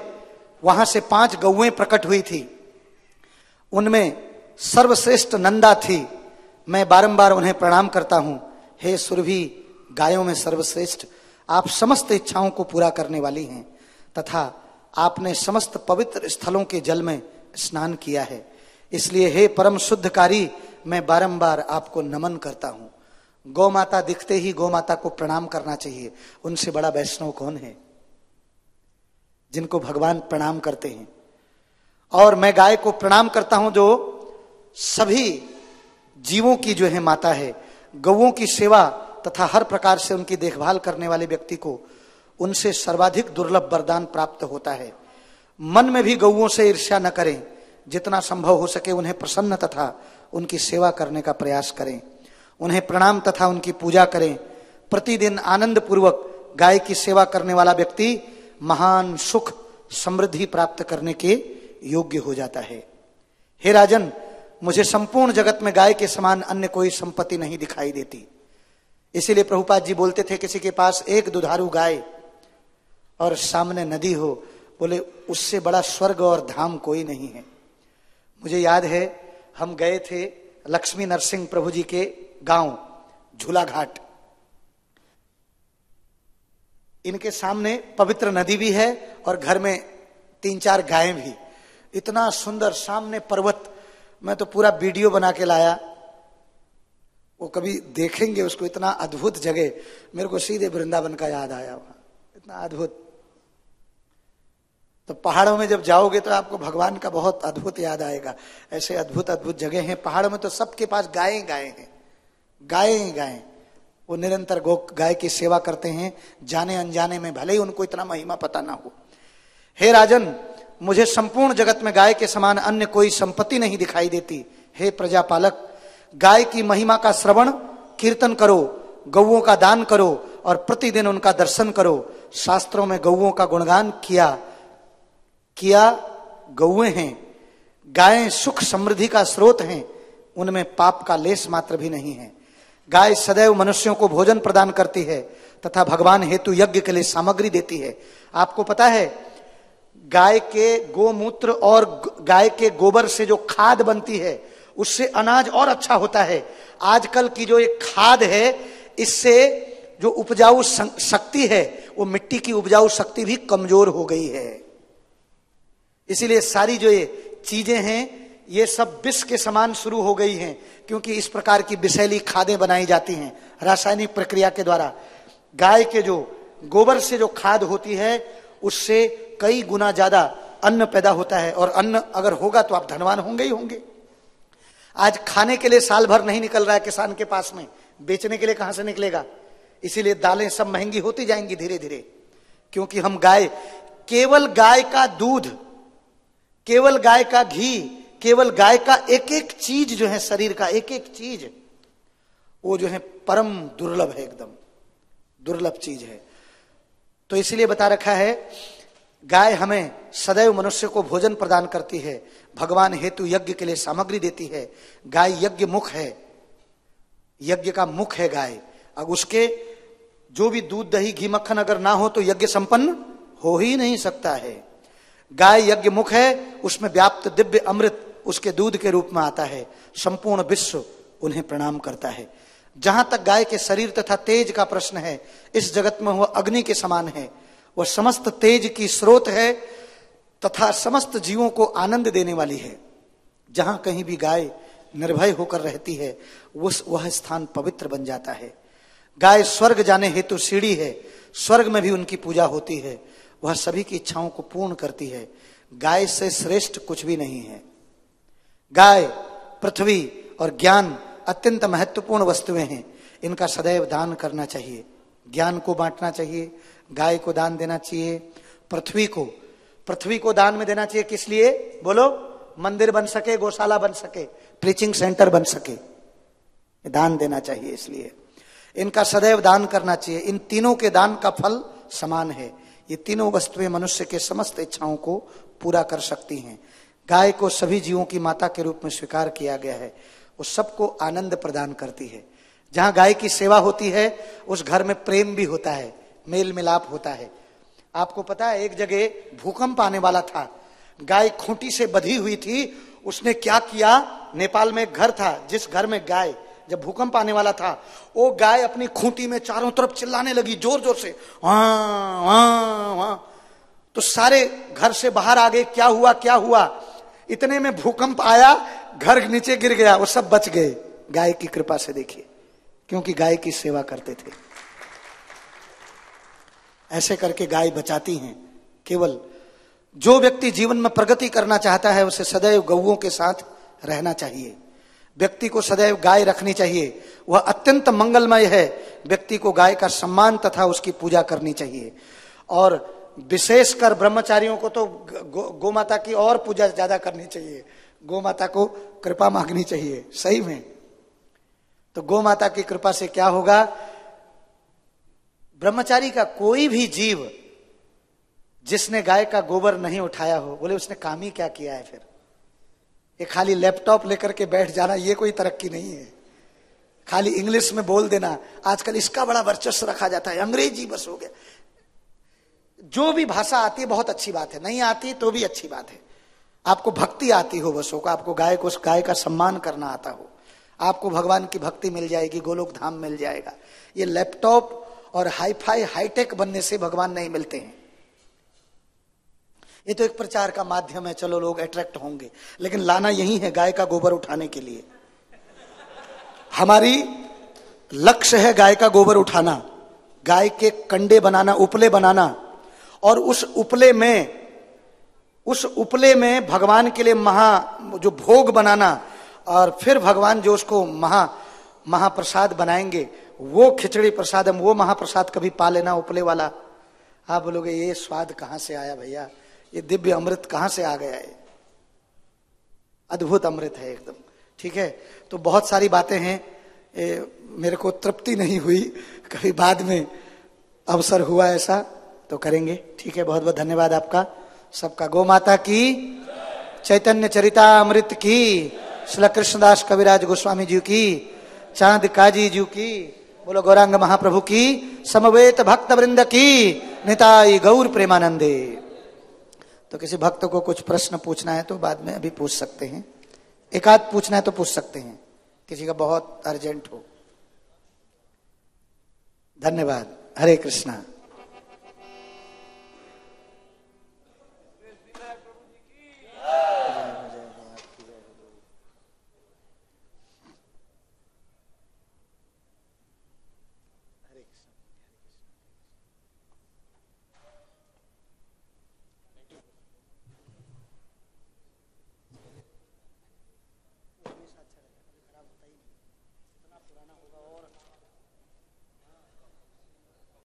S1: वहां से 5 गौएं प्रकट हुई थी। उनमें सर्वश्रेष्ठ नंदा थी। मैं बारंबार उन्हें प्रणाम करता हूं। हे सुरभि, गायों में सर्वश्रेष्ठ, आप समस्त इच्छाओं को पूरा करने वाली हैं तथा आपने समस्त पवित्र स्थलों के जल में स्नान किया है। इसलिए हे परम शुद्धकारी, मैं बारंबार आपको नमन करता हूं। गौ माता दिखते ही गौ माता को प्रणाम करना चाहिए। उनसे बड़ा वैष्णव कौन है जिनको भगवान प्रणाम करते हैं। और मैं गाय को प्रणाम करता हूं जो सभी जीवों की जो है माता है। गौओं की सेवा तथा हर प्रकार से उनकी देखभाल करने वाले व्यक्ति को उनसे सर्वाधिक दुर्लभ वरदान प्राप्त होता है। मन में भी गौओं से ईर्ष्या न करें। जितना संभव हो सके उन्हें प्रसन्न तथा उनकी सेवा करने का प्रयास करें। उन्हें प्रणाम तथा उनकी पूजा करें। प्रतिदिन आनंद पूर्वक गाय की सेवा करने वाला व्यक्ति महान सुख समृद्धि प्राप्त करने के योग्य हो जाता है। हे राजन, मुझे संपूर्ण जगत में गाय के समान अन्य कोई संपत्ति नहीं दिखाई देती। इसीलिए प्रभुपाद जी बोलते थे, किसी के पास एक दुधारू गाय और सामने नदी हो, बोले उससे बड़ा स्वर्ग और धाम कोई नहीं है। मुझे याद है, हम गए थे लक्ष्मी नरसिंह प्रभु जी के गांव झूला घाट। इनके सामने पवित्र नदी भी है और घर में 3-4 गायें भी। इतना सुंदर सामने पर्वत, मैं तो पूरा वीडियो बना के लाया। वो कभी देखेंगे उसको, इतना अद्भुत जगह। मेरे को सीधे वृंदावन का याद आया वहां, इतना अद्भुत। तो पहाड़ों में जब जाओगे तो आपको भगवान का बहुत अद्भुत याद आएगा। ऐसे अद्भुत अद्भुत जगह हैं पहाड़ों में। तो सबके पास गायें गायें हैं, गायें गायें। वो निरंतर गाय की सेवा करते हैं, जाने अनजाने में, भले ही उनको इतना महिमा पता ना हो। हे राजन, मुझे संपूर्ण जगत में गाय के समान अन्य कोई संपत्ति नहीं दिखाई देती। हे प्रजापालक, गाय की महिमा का श्रवण कीर्तन करो, गौओं का दान करो और प्रतिदिन उनका दर्शन करो। शास्त्रों में गौओं का गुणगान किया गौएं हैं। गायें सुख समृद्धि का स्रोत हैं, उनमें पाप का लेस मात्र भी नहीं है। गाय सदैव मनुष्यों को भोजन प्रदान करती है तथा भगवान हेतु यज्ञ के लिए सामग्री देती है। आपको पता है, गाय के गोमूत्र और गाय के गोबर से जो खाद बनती है उससे अनाज और अच्छा होता है। आजकल की जो एक खाद है, इससे जो उपजाऊ शक्ति है, वो मिट्टी की उपजाऊ शक्ति भी कमजोर हो गई है। इसीलिए सारी जो ये चीजें हैं, ये सब विष के समान शुरू हो गई हैं, क्योंकि इस प्रकार की विषैली खादें बनाई जाती हैं रासायनिक प्रक्रिया के द्वारा। गाय के जो गोबर से जो खाद होती है, उससे कई गुना ज्यादा अन्न पैदा होता है। और अन्न अगर होगा तो आप धनवान होंगे ही होंगे। आज खाने के लिए साल भर नहीं निकल रहा है किसान के पास में, बेचने के लिए कहां से निकलेगा। इसीलिए दालें सब महंगी होती जाएंगी धीरे धीरे, क्योंकि हम केवल गाय का दूध, केवल गाय का घी, केवल गाय का एक एक चीज जो है, शरीर का एक एक चीज, वो जो है परम दुर्लभ है, एकदम दुर्लभ चीज है। तो इसलिए बता रखा है, गाय हमें सदैव मनुष्य को भोजन प्रदान करती है, भगवान हेतु यज्ञ के लिए सामग्री देती है। गाय यज्ञ मुख है, यज्ञ का मुख है गाय। अब उसके जो भी दूध दही घी मक्खन अगर ना हो तो यज्ञ संपन्न हो ही नहीं सकता है। गाय यज्ञ मुख है, उसमें व्याप्त दिव्य अमृत उसके दूध के रूप में आता है। संपूर्ण विश्व उन्हें प्रणाम करता है। जहां तक गाय के शरीर तथा तेज का प्रश्न है, इस जगत में वह अग्नि के समान है। वह समस्त तेज की स्रोत है तथा समस्त जीवों को आनंद देने वाली है। जहां कहीं भी गाय निर्भय होकर रहती है, वह स्थान पवित्र बन जाता है। गाय स्वर्ग जाने हेतु सीढ़ी है, स्वर्ग में भी उनकी पूजा होती है। वह सभी की इच्छाओं को पूर्ण करती है। गाय से श्रेष्ठ कुछ भी नहीं है। गाय, पृथ्वी और ज्ञान अत्यंत महत्वपूर्ण वस्तुएं हैं। इनका सदैव दान करना चाहिए, ज्ञान को बांटना चाहिए, गाय को दान देना चाहिए, पृथ्वी को दान में देना चाहिए। किस लिए बोलो? मंदिर बन सके, गौशाला बन सके, प्रीचिंग सेंटर बन सके। दान देना चाहिए, इसलिए इनका सदैव दान करना चाहिए। इन तीनों के दान का फल समान है। ये तीनों वस्तुएं मनुष्य के समस्त इच्छाओं को पूरा कर सकती हैं। गाय को सभी जीवों की माता के रूप में स्वीकार किया गया है। वो सबको आनंद प्रदान करती है। जहां गाय की सेवा होती है उस घर में प्रेम भी होता है, मेल मिलाप होता है। आपको पता है, एक जगह भूकंप आने वाला था, गाय खूंटी से बंधी हुई थी। उसने क्या किया, नेपाल में एक घर था, जिस घर में गाय, जब भूकंप आने वाला था, वो गाय अपनी खूंटी में चारों तरफ चिल्लाने लगी जोर जोर से, वां वां वां। तो सारे घर से बाहर आ गए, क्या हुआ क्या हुआ। इतने में भूकंप आया, घर नीचे गिर गया, वो सब बच गए गाय की कृपा से। देखिए, क्योंकि गाय की सेवा करते थे। ऐसे करके गाय बचाती हैं। केवल जो व्यक्ति जीवन में प्रगति करना चाहता है उसे सदैव गौओं के साथ रहना चाहिए। व्यक्ति को सदैव गाय रखनी चाहिए, वह अत्यंत मंगलमय है। व्यक्ति को गाय का सम्मान तथा उसकी पूजा करनी चाहिए। और विशेषकर ब्रह्मचारियों को तो गौ माता की और पूजा ज्यादा करनी चाहिए। गौ माता को कृपा मांगनी चाहिए, सही में। तो गौ माता की कृपा से क्या होगा, ब्रह्मचारी का कोई भी जीव जिसने गाय का गोबर नहीं उठाया हो, बोले उसने काम ही क्या किया है। फिर ये खाली लैपटॉप लेकर के बैठ जाना, ये कोई तरक्की नहीं है। खाली इंग्लिश में बोल देना, आजकल इसका बड़ा वर्चस्व रखा जाता है, अंग्रेजी बस हो गया। जो भी भाषा आती है बहुत अच्छी बात है, नहीं आती तो भी अच्छी बात है। आपको भक्ति आती हो बस, होगा आपको गाय का सम्मान करना आता हो, आपको भगवान की भक्ति मिल जाएगी, गोलोक धाम मिल जाएगा। ये लैपटॉप और हाईफाई हाईटेक बनने से भगवान नहीं मिलते हैं। ये तो एक प्रचार का माध्यम है, चलो लोग अट्रैक्ट होंगे, लेकिन लाना यही है गाय का गोबर उठाने के लिए। हमारी लक्ष्य है गाय का गोबर उठाना, गाय के कंडे बनाना, उपले बनाना, और उस उपले में भगवान के लिए जो भोग बनाना, और फिर भगवान जो उसको महाप्रसाद बनाएंगे, वो खिचड़ी प्रसाद, वो महाप्रसाद कभी पा लेना उपले वाला। आप बोलोगे ये स्वाद कहां से आया भैया, ये दिव्य अमृत कहां से आ गया है। अद्भुत अमृत है एकदम। ठीक है, तो बहुत सारी बातें हैं, मेरे को तृप्ति नहीं हुई, कभी बाद में अवसर हुआ ऐसा तो करेंगे। ठीक है, बहुत बहुत धन्यवाद आपका सबका। गौ माता की, चैतन्य चरितामृत की, श्री कृष्णदास कविराज गोस्वामी जी की, चांद काजी जी की, बोलो गौरांग महाप्रभु की, समवेत भक्त वृंद की, निताई गौर प्रेमानंदे। तो किसी भक्त को कुछ प्रश्न पूछना है तो बाद में अभी पूछ सकते हैं, एक आध पूछना है तो पूछ सकते हैं, किसी का बहुत अर्जेंट हो। धन्यवाद। हरे कृष्णा।